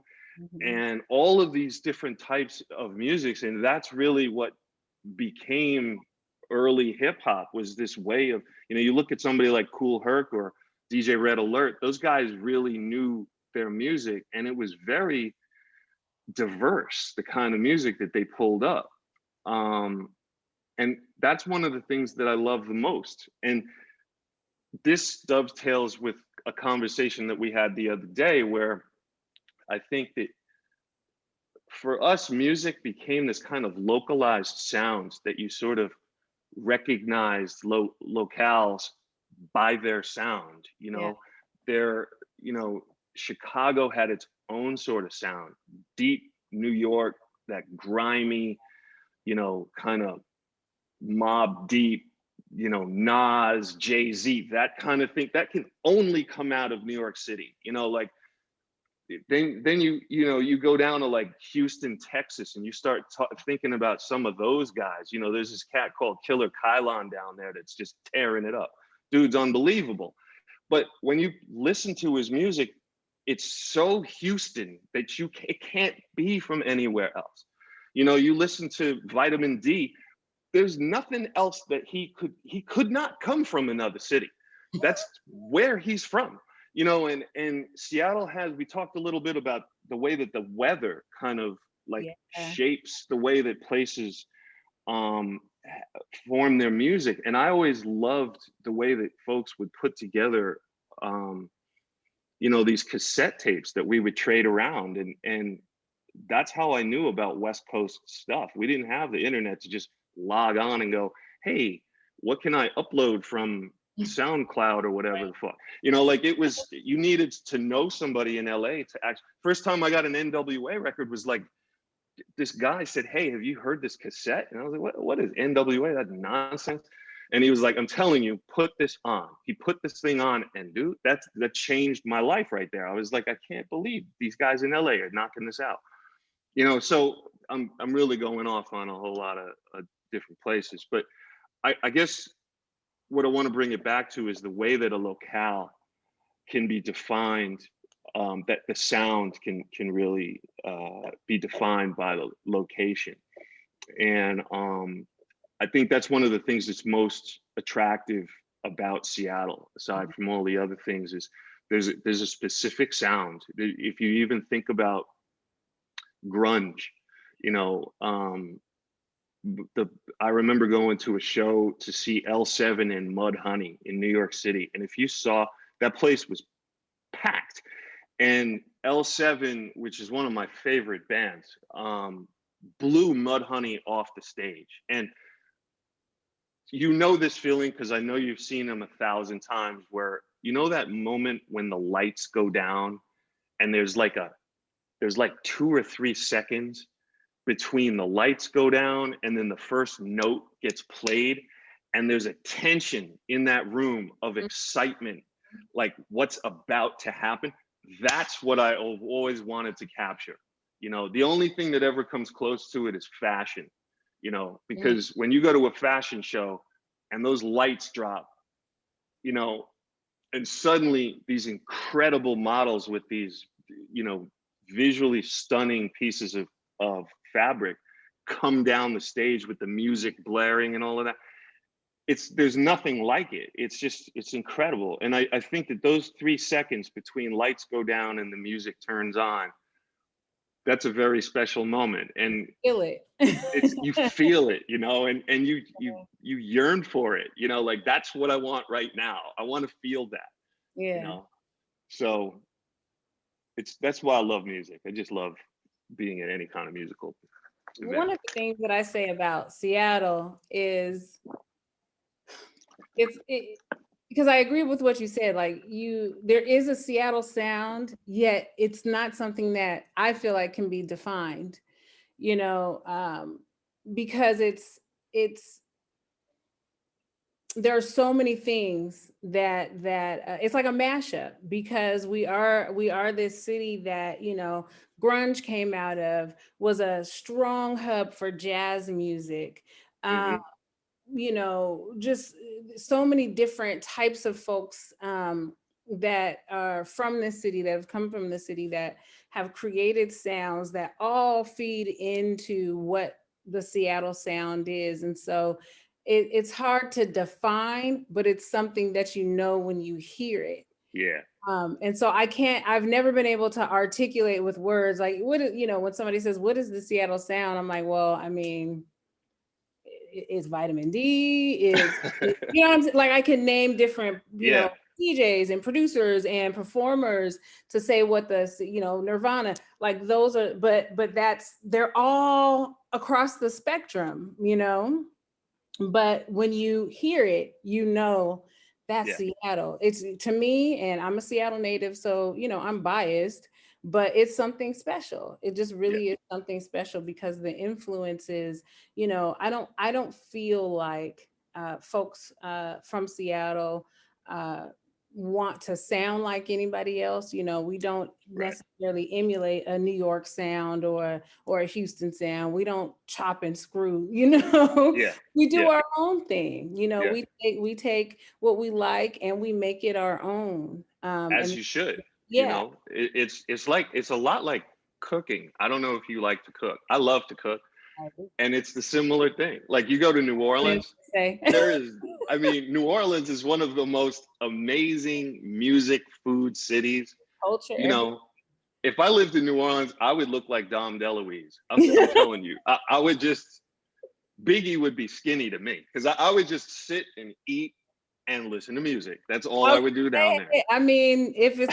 and all of these different types of music. And that's really what became early hip hop, was this way of, you know, you look at somebody like Kool Herc or DJ Red Alert, those guys really knew their music, and it was very diverse, the kind of music that they pulled up. And that's one of the things that I love the most. And this dovetails with a conversation that we had the other day, where I think that for us, music became this kind of localized sound that you sort of recognized locales by their sound. You know, their, you know, Chicago had its own sort of sound. Deep New York, that grimy, you know, kind of Mob Deep, you know, Nas, Jay-Z, that kind of thing, that can only come out of New York City. You know, like then you know, you go down to like Houston, Texas, and you start thinking about some of those guys. You know, there's this cat called Killer Kylon down there that's just tearing it up. Dude's unbelievable. But when you listen to his music, it's so Houston that it can't be from anywhere else. You know, you listen to Vitamin D, there's nothing else that he could not come from another city. That's where he's from. You know, and Seattle has, we talked a little bit about the way that the weather kind of like shapes the way that places form their music. And I always loved the way that folks would put together, you know, these cassette tapes that we would trade around. And that's how I knew about West Coast stuff. We didn't have the internet to just log on and go, hey, what can I upload from SoundCloud or whatever the fuck, you know, like it was, you needed to know somebody in LA to actually. First time I got an NWA record was like, this guy said, hey, have you heard this cassette? And I was like, what is NWA? That's nonsense. And he was like, I'm telling you, put this on. He put this thing on, and dude, that changed my life right there. I was like, I can't believe these guys in LA are knocking this out. You know, so I'm really going off on a whole lot of different places, but I guess what I want to bring it back to is the way that a locale can be defined, that the sound can really be defined by the location. And I think that's one of the things that's most attractive about Seattle, aside from all the other things, is there's a specific sound. If you even think about grunge, you know, I remember going to a show to see L7 and Mudhoney in New York City, and if you saw, that place was packed. And L7, which is one of my favorite bands, blew Mudhoney off the stage. And you know this feeling because I know you've seen them 1,000 times, where you know that moment when the lights go down and there's like 2 or 3 seconds between the lights go down and then the first note gets played, and there's a tension in that room of excitement, like what's about to happen. That's what I always wanted to capture. You know, the only thing that ever comes close to it is fashion, you know, because when you go to a fashion show and those lights drop, you know, and suddenly these incredible models with these, you know, visually stunning pieces of fabric come down the stage with the music blaring and all of that. There's nothing like it. It's incredible. And I think that those 3 seconds between lights go down and the music turns on, that's a very special moment. And Feel it. you feel it, you know, and you yearn for it, you know, like that's what I want right now. I want to feel that, you know. So that's why I love music. I just love being at any kind of musical event. One of the things that I say about Seattle is because I agree with what you said, like there is a Seattle sound, yet it's not something that I feel like can be defined, you know, because there are so many things that it's like a mashup, because we are this city that, you know, grunge came out of, was a strong hub for jazz music. You know, just so many different types of folks that are from this city, that have come from the city, that have created sounds that all feed into what the Seattle sound is. And so it's hard to define, but it's something that you know when you hear it. Yeah. And so I've never been able to articulate with words, like when somebody says, what is the Seattle sound? I'm like, well, I mean, it's vitamin D, I'm saying? Like I can name different, Yeah. DJs and producers and performers to say what Nirvana, like those are, but they're all across the spectrum, but when you hear it, that's Seattle. It's, to me, and I'm a Seattle native, so I'm biased, but it's something special. It just really is something special because the influences, I don't feel like folks from Seattle want to sound like anybody else. We don't necessarily emulate a New York sound or a Houston sound. We don't chop and screw, we do our own thing. We take what we like and we make it our own. As you should. It's a lot like cooking. I don't know if you like to cook. I love to cook. And it's the similar thing. Like you go to New Orleans, New Orleans is one of the most amazing music, food cities. Culture. If I lived in New Orleans, I would look like Dom DeLuise. I'm telling you, I would Biggie would be skinny to me because I would just sit and eat and listen to music. That's all I would do down there. I mean, if you're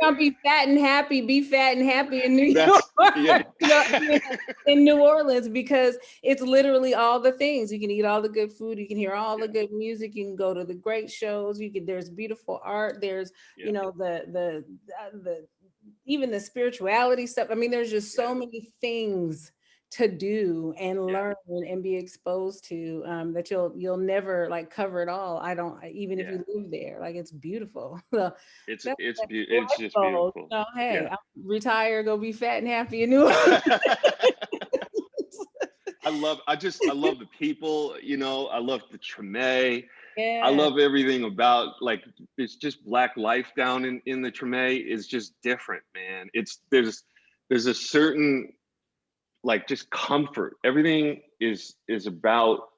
gonna be fat and happy, be fat and happy in New York, in New Orleans, because it's literally all the things. You can eat all the good food, you can hear all the good music, you can go to the great shows, there's beautiful art, there's the even the spirituality stuff. I mean, there's just so many things to do and learn and be exposed to that you'll never like cover it all. Even if you live there, like it's beautiful. So it's just beautiful. So, hey, I'll retire, go be fat and happy in New Orleans. I love the people, I love the Treme. Yeah. I love everything about, like, it's just Black life down in the Treme is just different, man. There's a certain, like, just comfort. Everything is about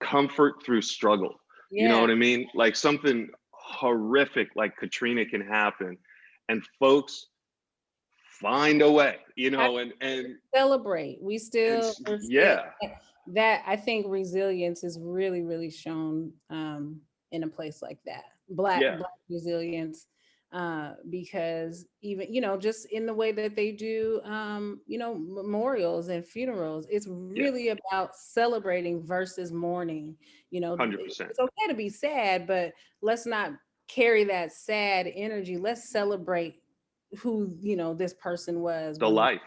comfort through struggle. You know what I mean? Like something horrific like Katrina can happen and folks find a way, and celebrate. We still that I think resilience is really, really shown in a place like that. Black resilience. Because even just in the way that they do memorials and funerals, it's really about celebrating versus mourning. 100%. It's okay to be sad, but let's not carry that sad energy. Let's celebrate who this person was, the life.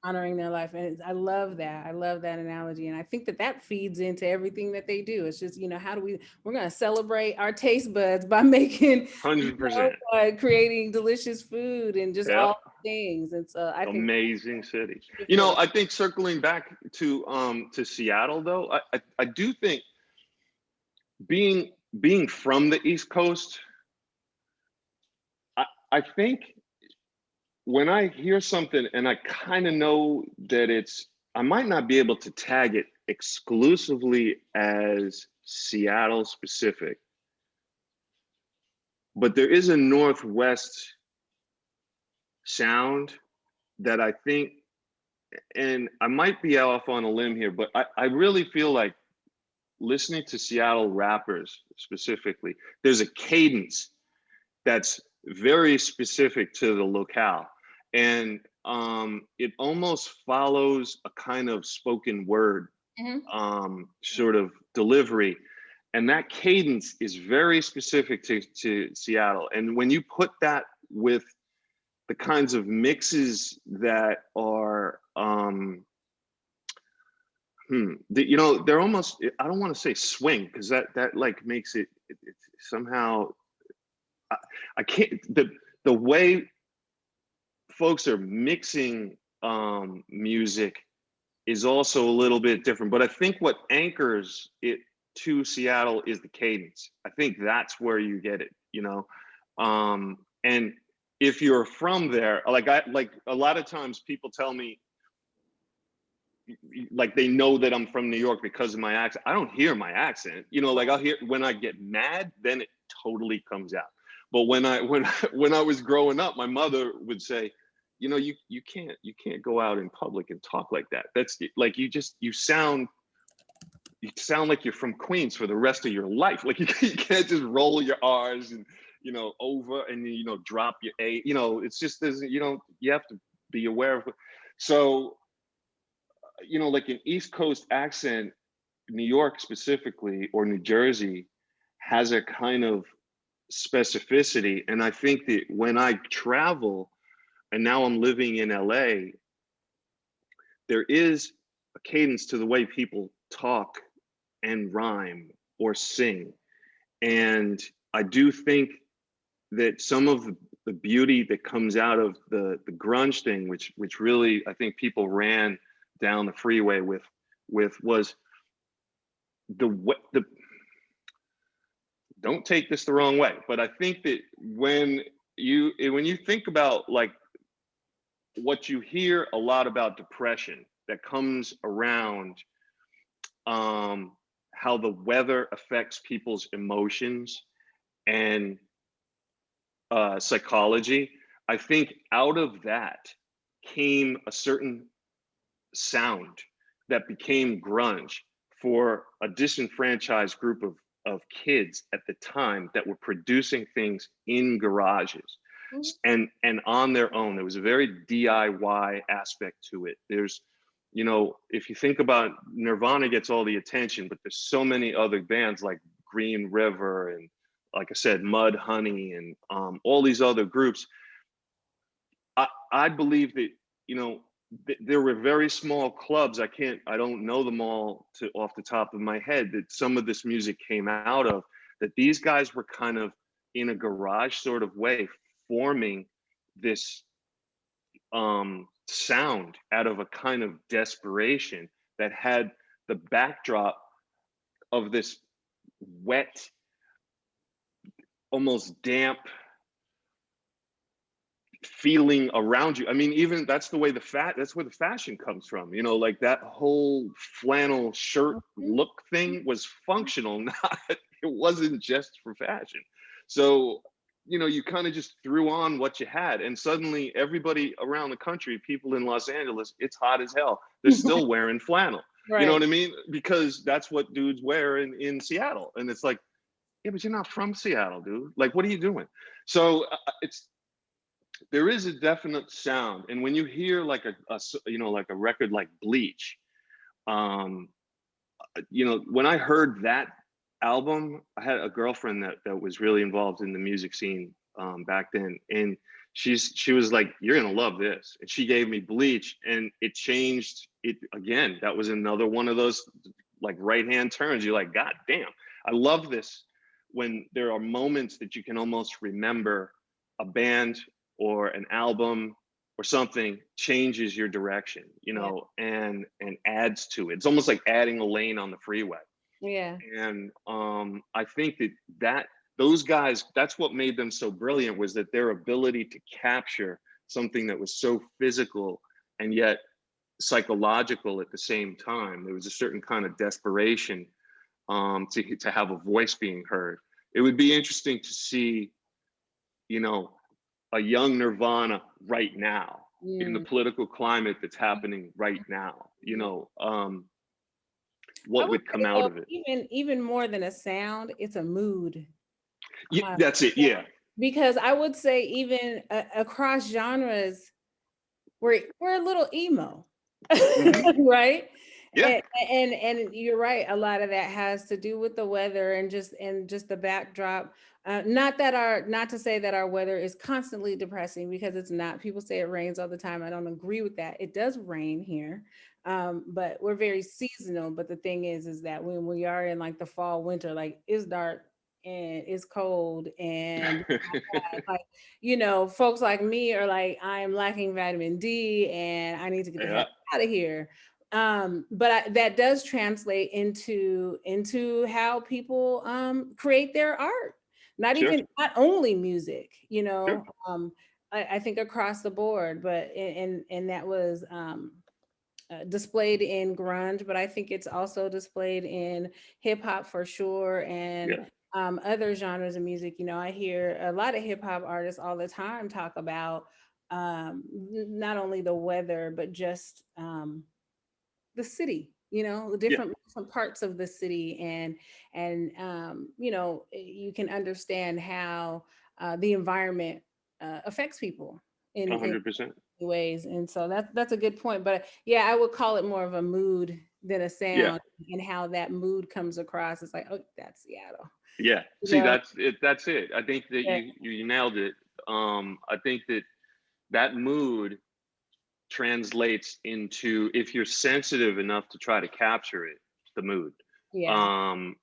Honoring their life. And I love that analogy, and I think that feeds into everything that they do. It's just how do we're going to celebrate our taste buds by making 100% creating delicious food and just all things. And so I think amazing city. I think circling back to Seattle though, I do think being from the East Coast, I think when I hear something and I kind of know that I might not be able to tag it exclusively as Seattle specific, but there is a Northwest sound that I think, and I might be off on a limb here, but I really feel like listening to Seattle rappers specifically, there's a cadence that's very specific to the locale. And it almost follows a kind of spoken word sort of delivery. And that cadence is very specific to Seattle. And when you put that with the kinds of mixes that are, they're almost, I don't want to say swing, because that like makes it somehow, I can't, the way folks are mixing music is also a little bit different. But I think what anchors it to Seattle is the cadence. I think that's where you get it, and if you're from there, like a lot of times people tell me, like they know that I'm from New York because of my accent. I don't hear my accent, you know, like I'll hear when I get mad, then it totally comes out. But when I was growing up, my mother would say, you know, you can't go out in public and talk like that. That's like you sound like you're from Queens for the rest of your life. Like you can't just roll your R's and, you know, over and, you know, drop your A, you know, it's just, you have to be aware of it. So, you know, like an East Coast accent, New York specifically, or New Jersey has a kind of specificity. And I think that when I travel, and now I'm living in LA, there is a cadence to the way people talk and rhyme or sing. And I do think that some of the beauty that comes out of the grunge thing, which really I think people ran down the freeway with was the don't take this the wrong way, but I think that when you think about like what you hear a lot about depression that comes around, how the weather affects people's emotions and psychology. I think out of that came a certain sound that became grunge for a disenfranchised group of kids at the time that were producing things in garages and on their own. There was a very DIY aspect to it. There's, you know, if you think about Nirvana gets all the attention, but there's so many other bands like Green River and, like I said, Mud Honey and all these other groups. I believe that, you know, there were very small clubs. I don't know them all off the top of my head, that some of this music came out of, that these guys were kind of in a garage sort of way forming this sound out of a kind of desperation that had the backdrop of this wet, almost damp feeling around you. I mean, even that's where the fashion comes from, you know, like that whole flannel shirt look thing was functional, it wasn't just for fashion. So, you know, you kind of just threw on what you had, and suddenly everybody around the country, people in Los Angeles, it's hot as hell, they're still wearing flannel. Right. You know what I mean? Because that's what dudes wear in Seattle. And it's like, yeah, but you're not from Seattle, dude. Like, what are you doing? So there is a definite sound. And when you hear like you know, like a record like Bleach, you know, when I heard that album, I had a girlfriend that was really involved in the music scene back then. And she was like, you're gonna love this. And she gave me Bleach, and it changed it again. That was another one of those like right-hand turns. You're like, God damn, I love this. When there are moments that you can almost remember a band or an album or something changes your direction, you know, and adds to it. It's almost like adding a lane on the freeway. Yeah. And I think that those guys, that's what made them so brilliant, was that their ability to capture something that was so physical and yet psychological at the same time. There was a certain kind of desperation to have a voice being heard. It would be interesting to see, you know, a young Nirvana right now in the political climate that's happening right now, you know, what would come out of it? Even more than a sound, it's a mood. Yeah, that's it. Yeah. Because I would say even across genres, we're a little emo, right? Yeah. And you're right. A lot of that has to do with the weather and just the backdrop. Not to say that our weather is constantly depressing, because it's not. People say it rains all the time. I don't agree with that. It does rain here, but we're very seasonal. But the thing is that when we are in like the fall, winter, like it's dark and it's cold, and like, you know, folks like me are like, I am lacking vitamin D and I need to get the heck out of here. But that does translate into how people create their art. Not only music, you know. I think across the board, but and that was displayed in grunge, but I think it's also displayed in hip hop for sure, and Yeah. other genres of music. You know, I hear a lot of hip hop artists all the time talk about not only the weather, but just the city. You know, the Yeah. different parts of the city, and you know, you can understand how the environment affects people in 100%. ways. And so that's a good point. But yeah, I would call it more of a mood than a Yeah. sound, and how that mood comes across. It's like, oh, that's Seattle. Yeah. You See, know? that's it. That's it. I think that Yeah. you nailed it. I think that that mood translates into, if you're sensitive enough to try to capture it, the mood. Yeah.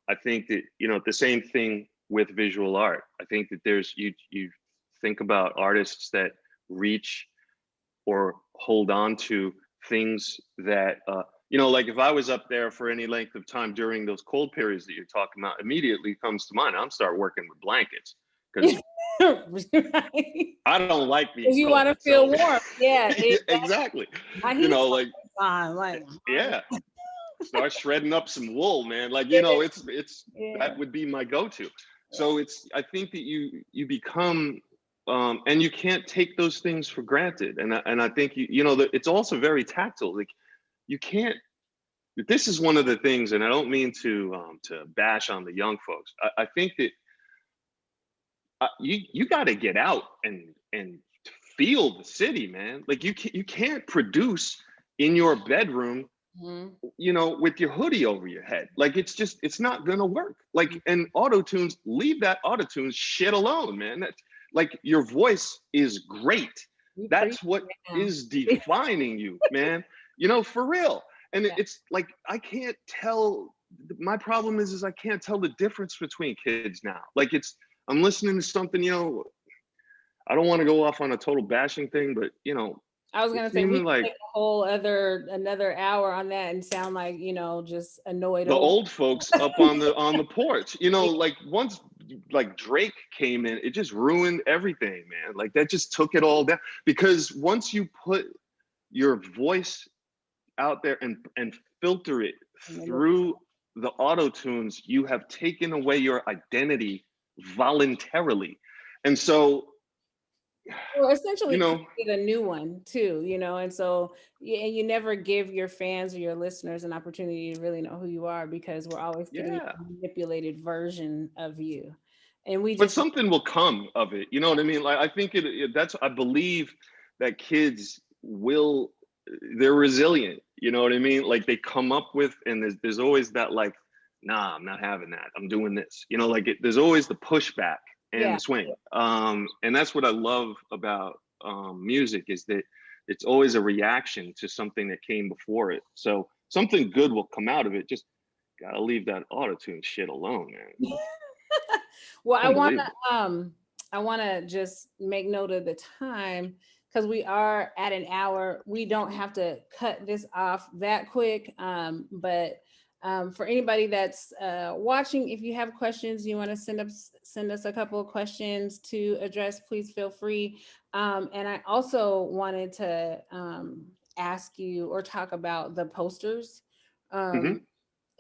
I think that, the same thing with visual art. I think that you think about artists that reach or hold on to things that, like if I was up there for any length of time during those cold periods that you're talking about, immediately comes to mind, I'm start working with blankets, because Right. I don't like being You want to cold. feel So warm. Yeah. exactly. My You heat's know, like, on. Like, yeah, start shredding up some wool, man. Like, it's yeah. that would be my go-to. So I think that you become, and you can't take those things for granted. And I think that it's also very tactile. Like, you can't. This is one of the things, and I don't mean to bash on the young folks. I think that you got to get out and feel the city, man. Like, you can't produce in your bedroom, Mhm. with your hoodie over your head. Like, it's not gonna work. Like, and auto tunes, leave that auto tune shit alone, man. That's like, your voice is great. You preach That's what right now. is defining you, man. For real. And Yeah. it's like, I can't tell. My problem is I can't tell the difference between kids now. Like, I'm listening to something, I don't want to go off on a total bashing thing, but I was it gonna say we seemed could like take a whole another hour on that and sound like, just annoyed the old. old folks up on the porch. Like, once, like, Drake came in, it just ruined everything, man. Like, that just took it all down, because once you put your voice out there and filter it through the auto tunes, you have taken away your identity voluntarily. And so, Well, essentially you know create a new one too, and so you never give your fans or your listeners an opportunity to really know who you are, because we're always getting yeah, a manipulated version of you. And we but just something will come of it, you know what I mean? Like, I think I believe that kids they're resilient, you know what I mean? Like, they come up with, and there's always that, like, nah, I'm not having that, I'm doing this, like, there's always the pushback and yeah. the swing. And that's what I love about music, is that it's always a reaction to something that came before it. So something good will come out of it. Just gotta leave that auto-tune shit alone, man. Well, Unbelievable. I wanna just make note of the time, because we are at an hour. We don't have to cut this off that quick. But for anybody that's watching, if you have questions, you want to send us a couple of questions to address, please feel free. And I also wanted to ask you or talk about the posters. Hmm. Um,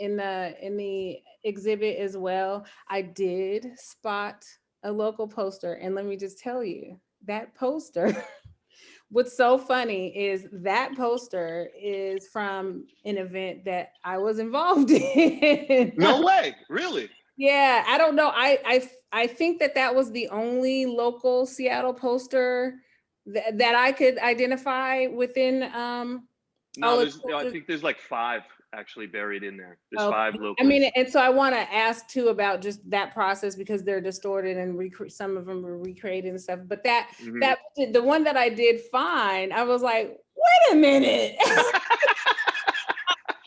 in the exhibit as well. I did spot a local poster, and let me just tell you, that poster what's so funny is that poster is from an event that I was involved in. No way, really? Yeah, I don't know. I think that was the only local Seattle poster that I could identify within No, all of I the. think there's like 5 actually buried in there. There's Okay. 5 I mean, locals. and so I want to ask too about just that process, because they're distorted and some of them were recreated and stuff. But Hmm. that the one that I did find, I was like, wait a minute.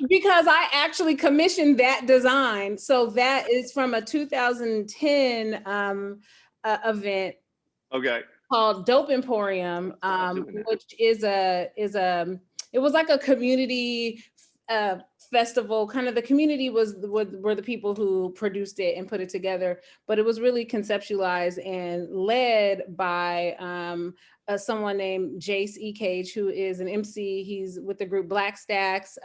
Because I actually commissioned that design. So that is from a 2010 event Okay. called Dope Emporium, Stop doing that. which is it was like a community festival. Kind of the community were the people who produced it and put it together, but it was really conceptualized and led by someone named Jace E. Cage, who is an MC. He's with the group Black Stacks.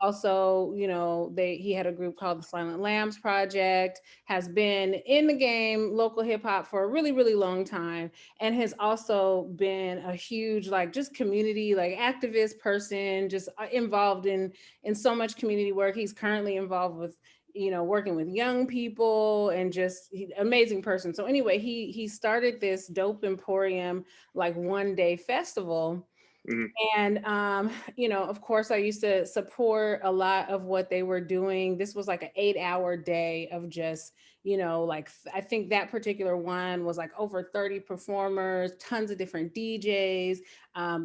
Also, you know, he had a group called the Silent Lambs Project, has been in the game, local hip hop, for a really, really long time, and has also been a huge, like, just community, like, activist person, just involved in so much community work. He's currently involved with, you know, working with young people, and just amazing person. So anyway, he started this Dope Emporium, like, one day festival. And, you know, of course, I used to support a lot of what they were doing. This was like an 8-hour day of just, you know, like, I think that particular one was like over 30 performers, tons of different DJs,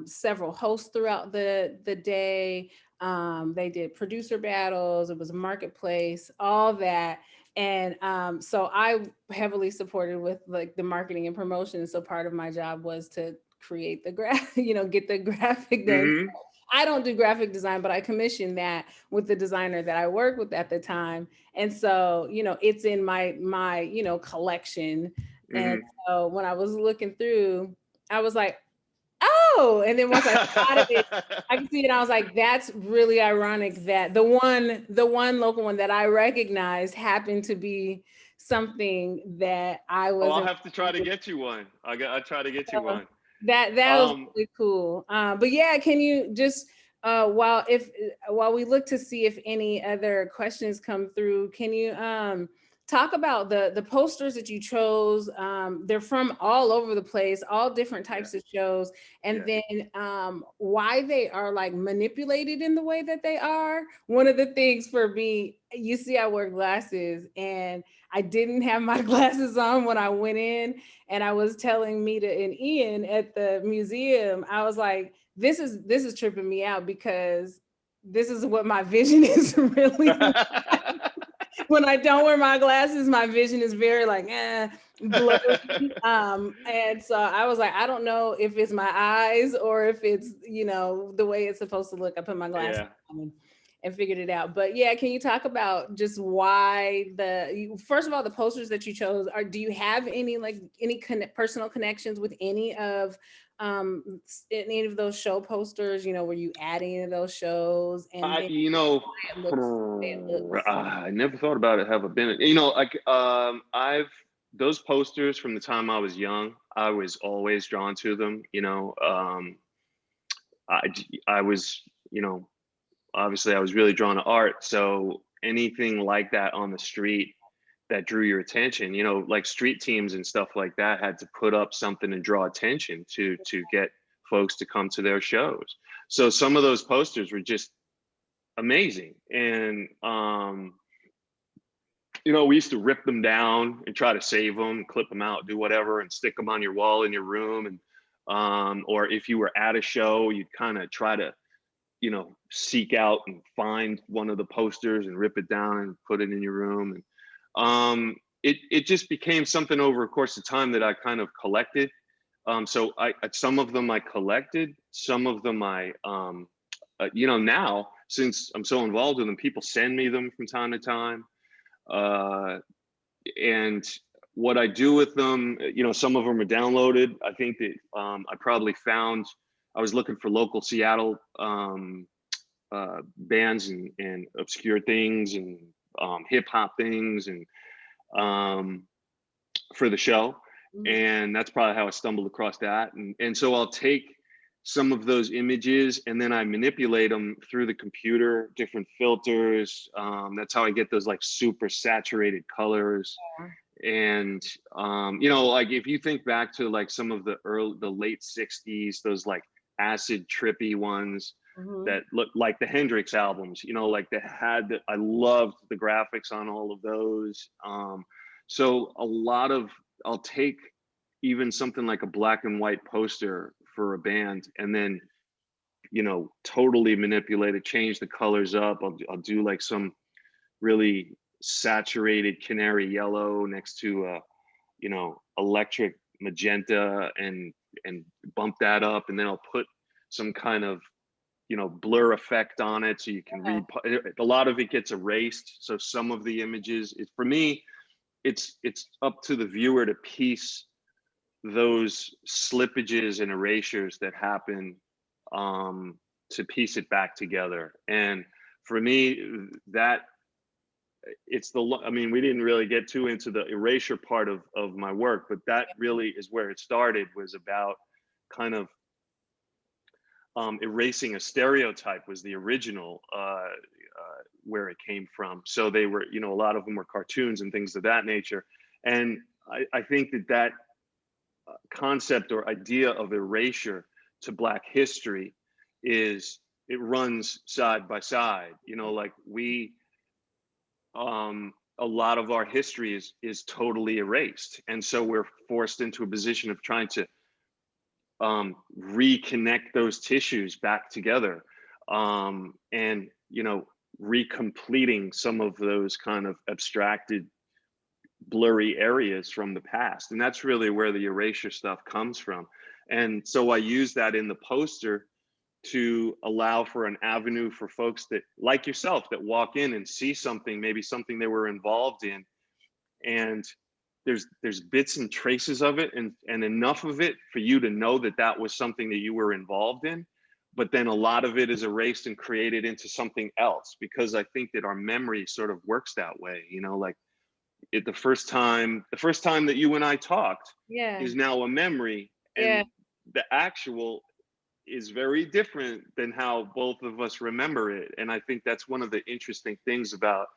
several hosts throughout the day. They did producer battles. It was a marketplace, all that. And so I heavily supported with, like, the marketing and promotion. So part of my job was to create the you know, get the graphic done. I don't do graphic design, but I commissioned that with the designer that I worked with at the time. And so, you know, it's in my, you know, collection. And so when I was looking through, I was like, oh, and then once I thought of it, I could see it. I was like, that's really ironic that the one local one that I recognized happened to be something that I was. I'll have to try to get you one. I'll try to get you one. That was really cool. But yeah, can you just while we look to see if any other questions come through, can you talk about the posters that you chose? They're from all over the place, all different types of shows, and then why they are, like, manipulated in the way that they are. One of the things for me, you see, I wear glasses, and I didn't have my glasses on when I went in, and I was telling Mita and Ian at the museum, I was like, this is tripping me out, because this is what my vision is really. When I don't wear my glasses, my vision is very, like, blurry. And so I was like, I don't know if it's my eyes or if it's, you know, the way it's supposed to look. I put my glasses on and figured it out. But yeah, can you talk about just why first of all, the posters that you chose, do you have any, like, any personal connections with any of those show posters? You know, were you at any of those shows? And you know, I never thought about it. Have been, you know, like, those posters from the time I was young, I was always drawn to them. You know, I was, you know, obviously I was really drawn to art. So anything like that on the street that drew your attention, you know, like street teams and stuff like that had to put up something and draw attention to get folks to come to their shows. So some of those posters were just amazing. And, you know, we used to rip them down and try to save them, clip them out, do whatever, and stick them on your wall in your room. And, or if you were at a show, you'd kind of try to, you know, seek out and find one of the posters and rip it down and put it in your room. And it just became something over a course of time that I kind of collected. So some of them I collected, some of them I, you know, now, since I'm so involved with them, people send me them from time to time. And what I do with them, you know, some of them are downloaded. I think that I was looking for local Seattle bands and obscure things and hip hop things and for the show. And that's probably how I stumbled across that. And so I'll take some of those images and then I manipulate them through the computer, different filters. That's how I get those, like, super saturated colors. And you know, like, if you think back to, like, some of the late 60s, those, like, acid trippy ones that look like the Hendrix albums, you know, like I loved the graphics on all of those. So I'll take even something like a black and white poster for a band and then, you know, totally manipulate it, change the colors up. I'll do, like, some really saturated canary yellow next to you know, electric magenta and bump that up, and then I'll put some kind of blur effect on it, so you can read. A lot of it gets erased, so some of the images, for me, it's up to the viewer to piece those slippages and erasures that happen, to piece it back together. And for me, that we didn't really get too into the erasure part of my work, but that really is where it started, was about kind of erasing a stereotype, was the original where it came from. So they were, a lot of them were cartoons and things of that nature. And I think that concept or idea of erasure to Black history it runs side by side. Like a lot of our history is totally erased. And so we're forced into a position of trying to reconnect those tissues back together, and recompleting some of those kind of abstracted, blurry areas from the past. And that's really where the erasure stuff comes from. And so I use that in the poster to allow for an avenue for folks that, like yourself, that walk in and see something, maybe something they were involved in, and there's bits and traces of it, and enough of it for you to know that was something that you were involved in. But then a lot of it is erased and created into something else, because I think that our memory sort of works that way. Like the first time that you and I talked is now a memory, and the actual is very different than how both of us remember it. And I think that's one of the interesting things about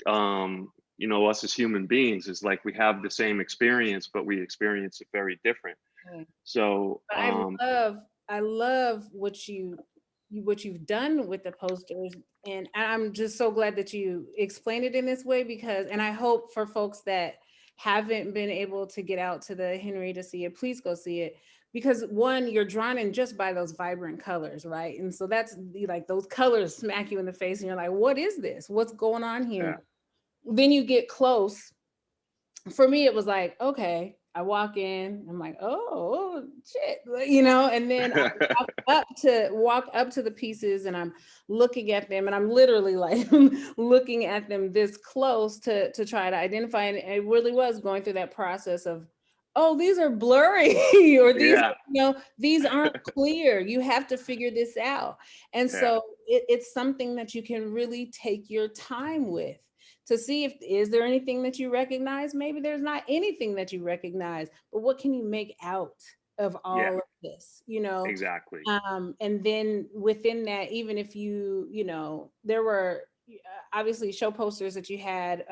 us as human beings, is like we have the same experience, but we experience it very different. So I love what you've done with the posters, and I'm just so glad that you explained it in this way, and I hope for folks that haven't been able to get out to the Henry to see it, please go see it, because one, you're drawn in just by those vibrant colors, right? And so that's like, those colors smack you in the face and you're like, what is this? What's going on here? Then you get close. For me, it was like, okay, I walk in, I'm like, oh shit, and then I walk up to the pieces, and I'm looking at them, and I'm literally like looking at them this close to try to identify. And it really was going through that process of, oh, these are blurry, or these, these aren't clear. You have to figure this out. And so it's something that you can really take your time with, to see is there anything that you recognize? Maybe there's not anything that you recognize, but what can you make out of all of this, Exactly. And then within that, even if there were obviously show posters that you had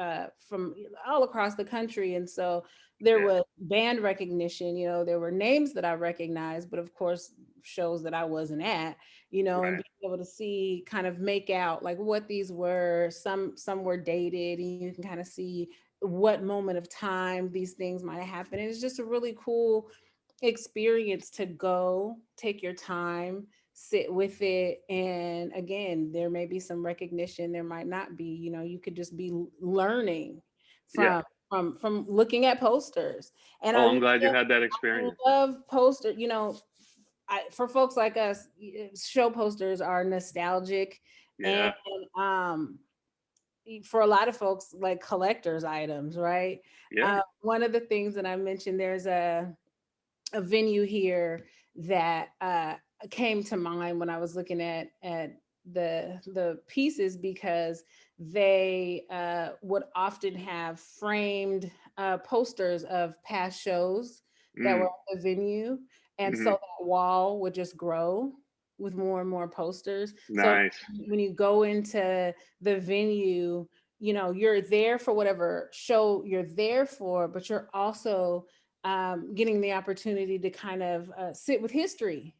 from all across the country. And so there was band recognition, there were names that I recognized, but of course, shows that I wasn't at, and being able to see, kind of make out like what these were. Some were dated, and you can kind of see what moment of time these things might have happened. And it's just a really cool experience to go take your time, sit with it. And again, there may be some recognition, there might not be, you could just be learning from looking at posters. And I'm glad you had that experience. I love posters, for folks like us, show posters are nostalgic, and for a lot of folks, like collector's items, right? One of the things that I mentioned, there's a venue here that came to mind when I was looking at the pieces, because they would often have framed posters of past shows that were at the venue. And so that wall would just grow with more and more posters. Nice. So when you go into the venue, you're there for whatever show you're there for, but you're also getting the opportunity to kind of sit with history,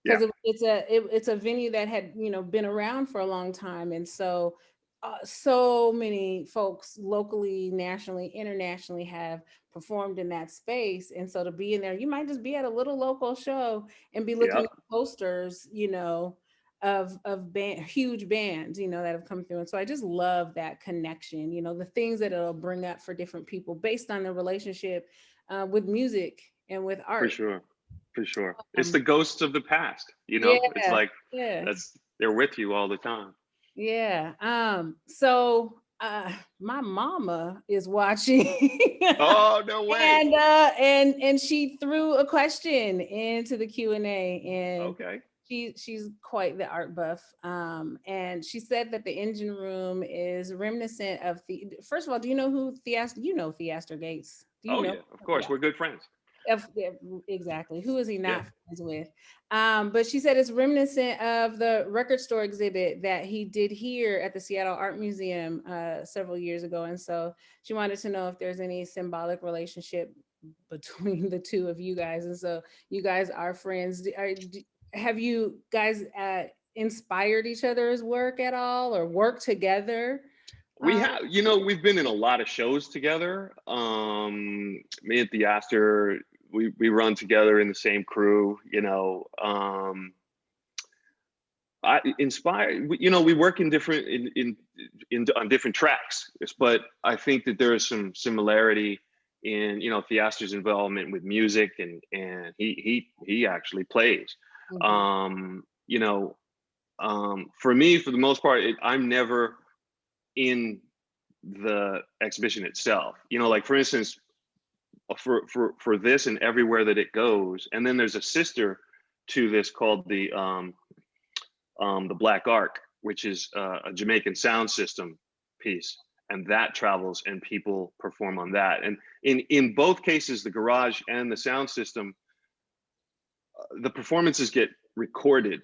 because it's a venue that had been around for a long time. And so so many folks locally, nationally, internationally have performed in that space. And so to be in there, you might just be at a little local show and be looking at posters, of huge bands, that have come through. And so I just love that connection, the things that it'll bring up for different people based on their relationship with music and with art. For sure. It's the ghosts of the past, it's like, they're with you all the time. Yeah. So my mama is watching. Oh, no way. And she threw a question into the Q&A, and Okay. she's quite the art buff. And she said that the engine room is reminiscent of the, first of all, do you know who Theaster Gates? Do you Oh know? yeah, of course. Yeah. We're good friends. Exactly. Who is he not Yeah. friends with? But she said it's reminiscent of the record store exhibit that he did here at the Seattle Art Museum several years ago. And so she wanted to know if there's any symbolic relationship between the two of you guys. And so you guys are friends. Have you guys inspired each other's work at all, or worked together? We have, we've been in a lot of shows together. Me and Theaster, we run together in the same crew, I inspire, we work in different, on different tracks, but I think that there is some similarity in, Theaster's involvement with music, and he actually plays. Mhm. For me, for the most part, I'm never in the exhibition itself, like for instance, for this and everywhere that it goes, and then there's a sister to this called the Black Ark, which is a Jamaican sound system piece, and that travels and people perform on that. And in both cases, the garage and the sound system, the performances get recorded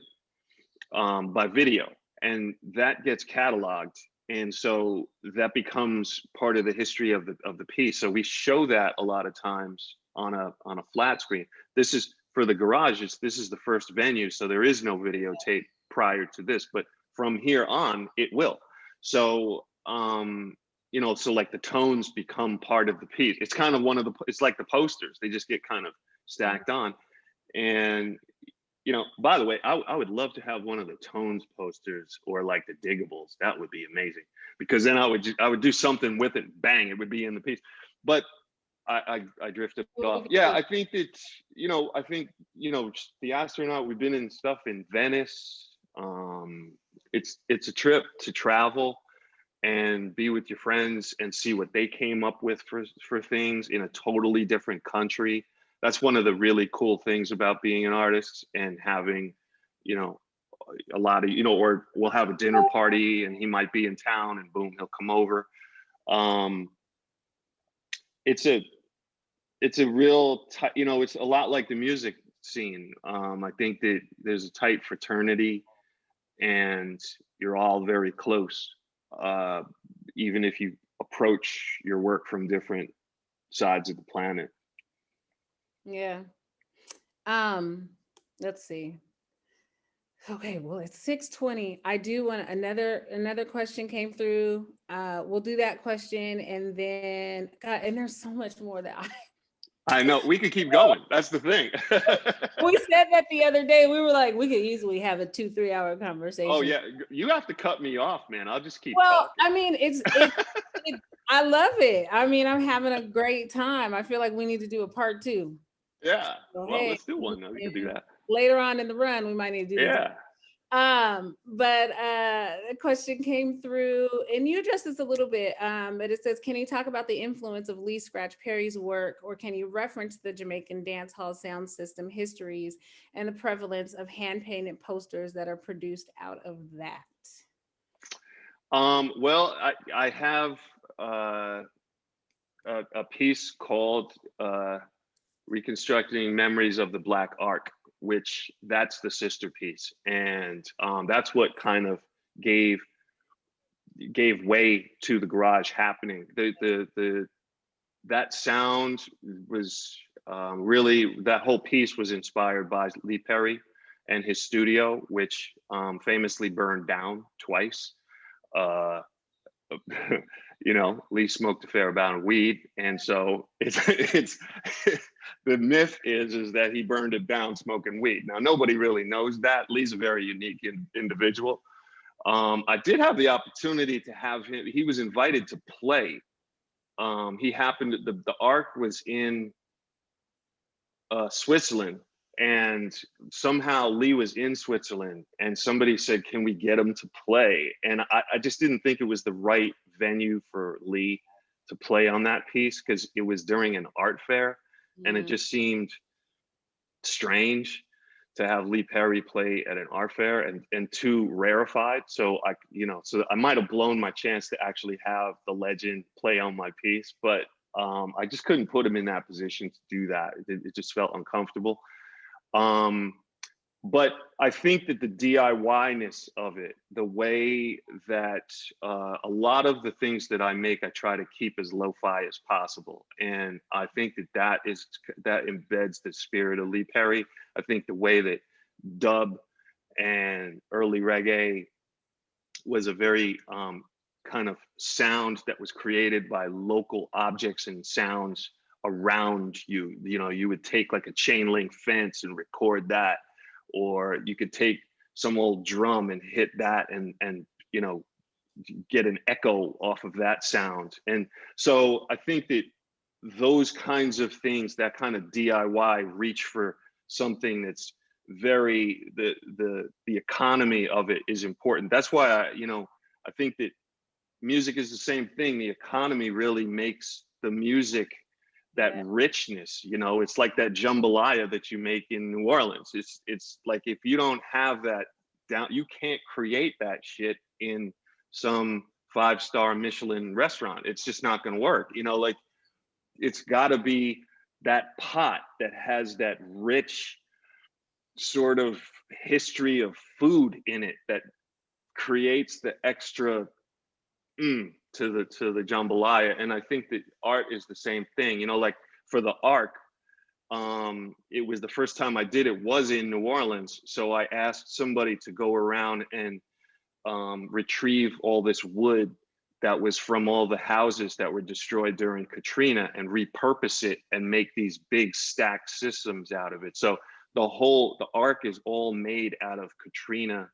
by video, and that gets cataloged, and so that becomes part of the history of the piece. So we show that a lot of times on a flat screen. This is for the garage. This is the first venue, so there is no videotape prior to this, but from here on it will. So so like the tones become part of the piece. It's kind of it's like the posters. They just get kind of stacked on. And by the way, I would love to have one of the Tones posters, or like the Diggables. That would be amazing, because then I would do something with it. Bang, it would be in the piece. But I drifted off. Yeah, I think that the astronaut. We've been in stuff in Venice. It's a trip to travel and be with your friends and see what they came up with for things in a totally different country. That's one of the really cool things about being an artist and having, a lot of, or we'll have a dinner party and he might be in town and boom, he'll come over. It's a real, it's a lot like the music scene. I think that there's a tight fraternity and you're all very close, even if you approach your work from different sides of the planet. Yeah. Let's see. Okay, well, it's 6:20. I do want another question came through. We'll do that question, and then God, and there's so much more that I know we could keep going. That's the thing. we said that the other day. We were like, we could easily have a 2-3 hour conversation. Oh yeah, you have to cut me off, man. I'll just keep Well, talking. I mean, I love it. I mean, I'm having a great time. I feel like we need to do a part 2. Yeah. So, Well, hey, let's do one. We can do that. Later on in the run, we might need to do this. Yeah. But a question came through, and you addressed this a little bit, but it says, can you talk about the influence of Lee Scratch Perry's work, or can you reference the Jamaican dance hall sound system histories and the prevalence of hand-painted posters that are produced out of that? Well, I have a piece called Reconstructing Memories of the Black Ark, which that's the sister piece, and that's what kind of gave way to the garage happening. That sound was really, that whole piece was inspired by Lee Perry and his studio, which famously burned down twice. Lee smoked a fair amount of weed, and so it's the myth is that he burned it down smoking weed. Now nobody really knows that. Lee's a very unique individual. I did have the opportunity to have him. He was invited to play. He happened. The Ark was in Switzerland And somehow Lee was in Switzerland, and somebody said, can we get him to play? And I just didn't think it was the right venue for Lee to play on that piece, because it was during an art fair, and it just seemed strange to have Lee Perry play at an art fair, and too rarefied. So so I might have blown my chance to actually have the legend play on my piece, but I just couldn't put him in that position to do that. It just felt uncomfortable. But I think that the DIY-ness of it, the way that a lot of the things that I make, I try to keep as lo-fi as possible. And I think that embeds the spirit of Lee Perry. I think the way that dub and early reggae was a very kind of sound that was created by local objects and sounds around you. You know, you would take like a chain link fence and record that, or you could take some old drum and hit that and you know, get an echo off of that sound. And so I think that those kinds of things, that kind of DIY, reach for something that's very, the economy of it is important. That's why I think that music is the same thing. The economy really makes the music that richness. It's like that jambalaya that you make in New Orleans. It's like, if you don't have that down, you can't create that shit in some 5-star Michelin restaurant. It's just not going to work. Like, it's got to be that pot that has that rich sort of history of food in it that creates the extra to the jambalaya. And I think that art is the same thing. Like for the Ark, it was the first time I did it was in New Orleans. So I asked somebody to go around and retrieve all this wood that was from all the houses that were destroyed during Katrina and repurpose it and make these big stacked systems out of it. So the Ark is all made out of Katrina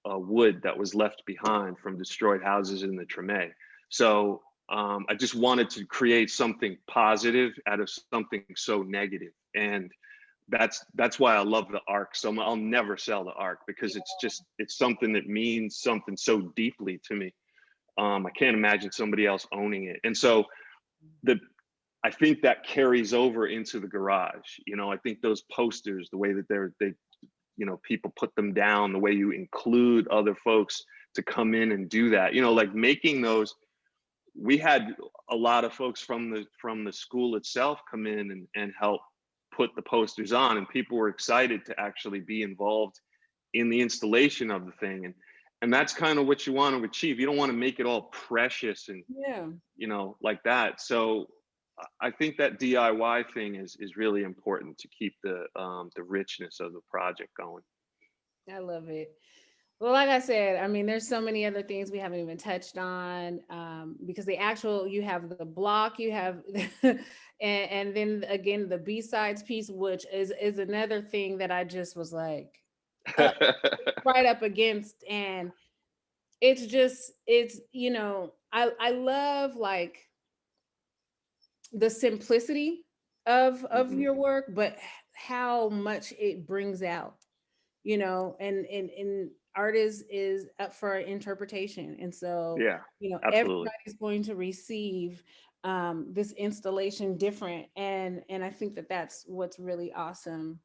wood that was left behind from destroyed houses in the Treme. So I just wanted to create something positive out of something so negative. And that's why I love the Ark. So I'll never sell the Ark, because it's something that means something so deeply to me. I can't imagine somebody else owning it. And so I think that carries over into the garage. I think those posters, the way that people put them down, the way you include other folks to come in and do that, like making those. We had a lot of folks from the school itself come in and help put the posters on, and people were excited to actually be involved in the installation of the thing. And that's kind of what you want to achieve. You don't want to make it all precious and like that. So I think that DIY thing is really important to keep the richness of the project going. I love it. Well, like I said, I mean, there's so many other things we haven't even touched on, because you have the block, you have, and then again, the B-sides piece, which is another thing that I just was like, right up against. And it's I love like the simplicity of your work, but how much it brings out, and art is up for interpretation. And so, everybody's going to receive this installation different. And I think that that's what's really awesome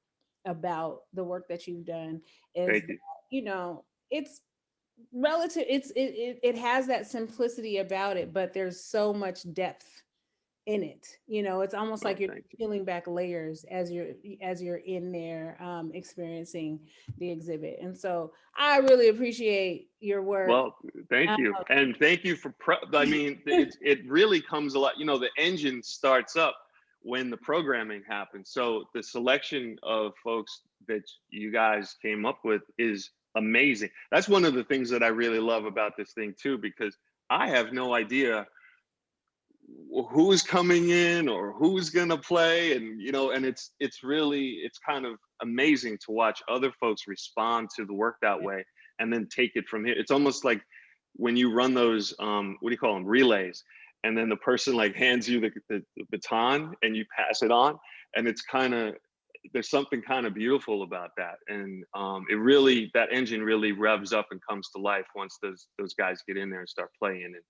about the work that you've done is, it's relative. It has that simplicity about it, but there's so much depth in it. It's almost like you're peeling back layers as you're in there experiencing the exhibit. And so I really appreciate your work. Well, thank you. And thank you for it really comes a lot. The engine starts up when the programming happens. So the selection of folks that you guys came up with is amazing. That's one of the things that I really love about this thing too, because I have no idea who's coming in or who's gonna play, and and it's kind of amazing to watch other folks respond to the work that way and then take it from here. It's almost like when you run those what do you call them, relays, and then the person like hands you the baton and you pass it on, and it's kind of there's something kind of beautiful about that. And it really, that engine really revs up and comes to life once those guys get in there and start playing and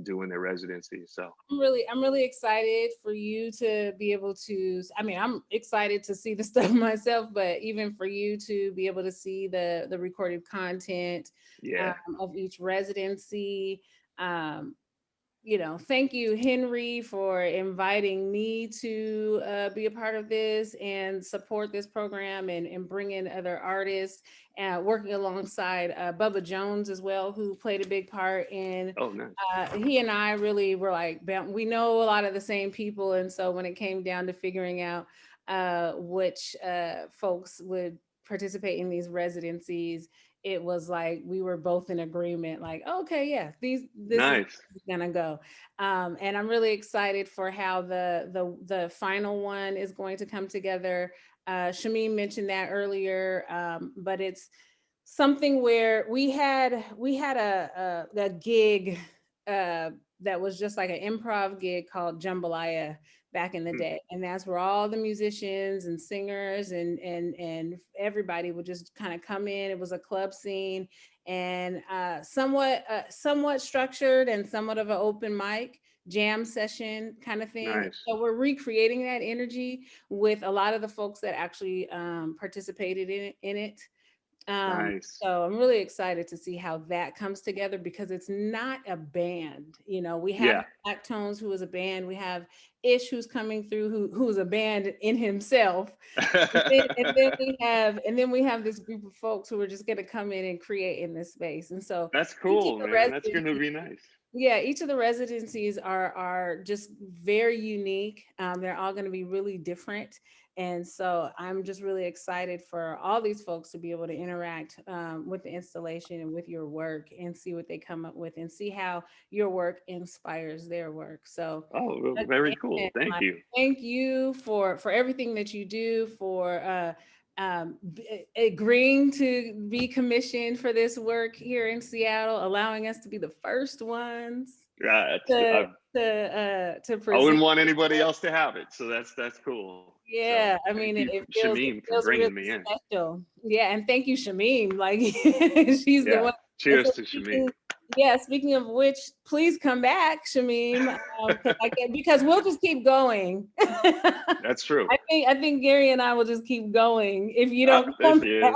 doing their residency. So I'm really excited for you to be able to, I mean, I'm excited to see the stuff myself, but even for you to be able to see the recorded content of each residency. You know, thank you, Henry, for inviting me to be a part of this and support this program and bring in other artists, and working alongside Bubba Jones as well, who played a big part in. oh, nice. He and I really were like, we know a lot of the same people. And so when it came down to figuring out which folks would participate in these residencies, it was like we were both in agreement, like, okay, yeah, this Nice. is gonna go. And I'm really excited for how the final one is going to come together. Shamim mentioned that earlier, but it's something where we had a gig that was just like an improv gig called Jambalaya back in the day, and that's where all the musicians and singers and everybody would just kind of come in. It was a club scene, and somewhat structured and somewhat of an open mic jam session kind of thing. Nice. So we're recreating that energy with a lot of the folks that actually participated in it. Nice. So I'm really excited to see how that comes together, because it's not a band. You know, we have Black Tones, who is a band. We have Ish, who's coming through, who's a band in himself. and then we have this group of folks who are just going to come in and create in this space. And so that's cool, man. That's going to be nice. Yeah, each of the residencies are just very unique. They're all going to be really different. And so I'm just really excited for all these folks to be able to interact with the installation and with your work and see what they come up with and see how your work inspires their work. So, very cool. Thank you. Thank you for everything that you do, for agreeing to be commissioned for this work here in Seattle, allowing us to be the first ones to present. I wouldn't want anybody else to have it, so that's cool. Yeah, so, I mean, it feels, Shamim for bringing really me in. Special. Yeah, and thank you, Shamim. Like, she's the one. Cheers to Shamim. Yeah, speaking of which, please come back, Shamim, because we'll just keep going. That's true. I think Gary and I will just keep going if you don't come back.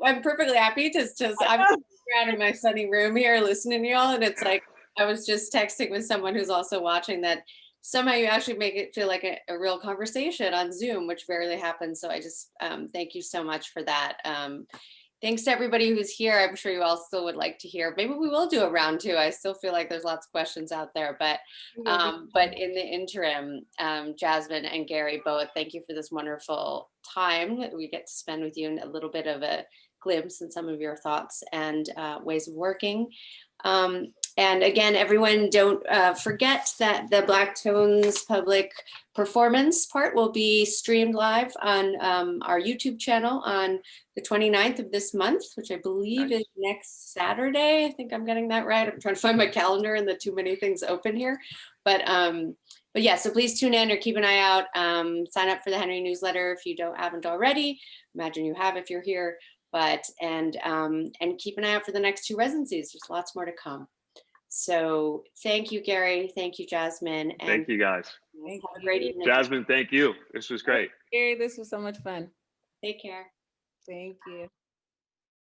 I'm perfectly happy to just, I'm around in my sunny room here listening to y'all, and it's like, I was just texting with someone who's also watching that somehow you actually make it feel like a real conversation on Zoom, which rarely happens. So I just thank you so much for that. Thanks to everybody who's here. I'm sure you all still would like to hear. Maybe we will do a round two. I still feel like there's lots of questions out there, but in the interim, Jazmyn and Gary both, thank you for this wonderful time that we get to spend with you, and a little bit of a glimpse in some of your thoughts and ways of working. And again, everyone, don't forget that the Black Tones public performance part will be streamed live on our YouTube channel on the 29th of this month, which I believe is next Saturday. I think I'm getting that right. I'm trying to find my calendar and the too many things open here. But yeah, so please tune in or keep an eye out. Sign up for the Henry newsletter if you haven't already. Imagine you have if you're here. And keep an eye out for the next two residencies. There's lots more to come. So thank you, Gary. Thank you, Jazmyn. And thank you, guys. Have a great evening. Jazmyn, thank you. This was great. Gary, this was so much fun. Take care. Thank you.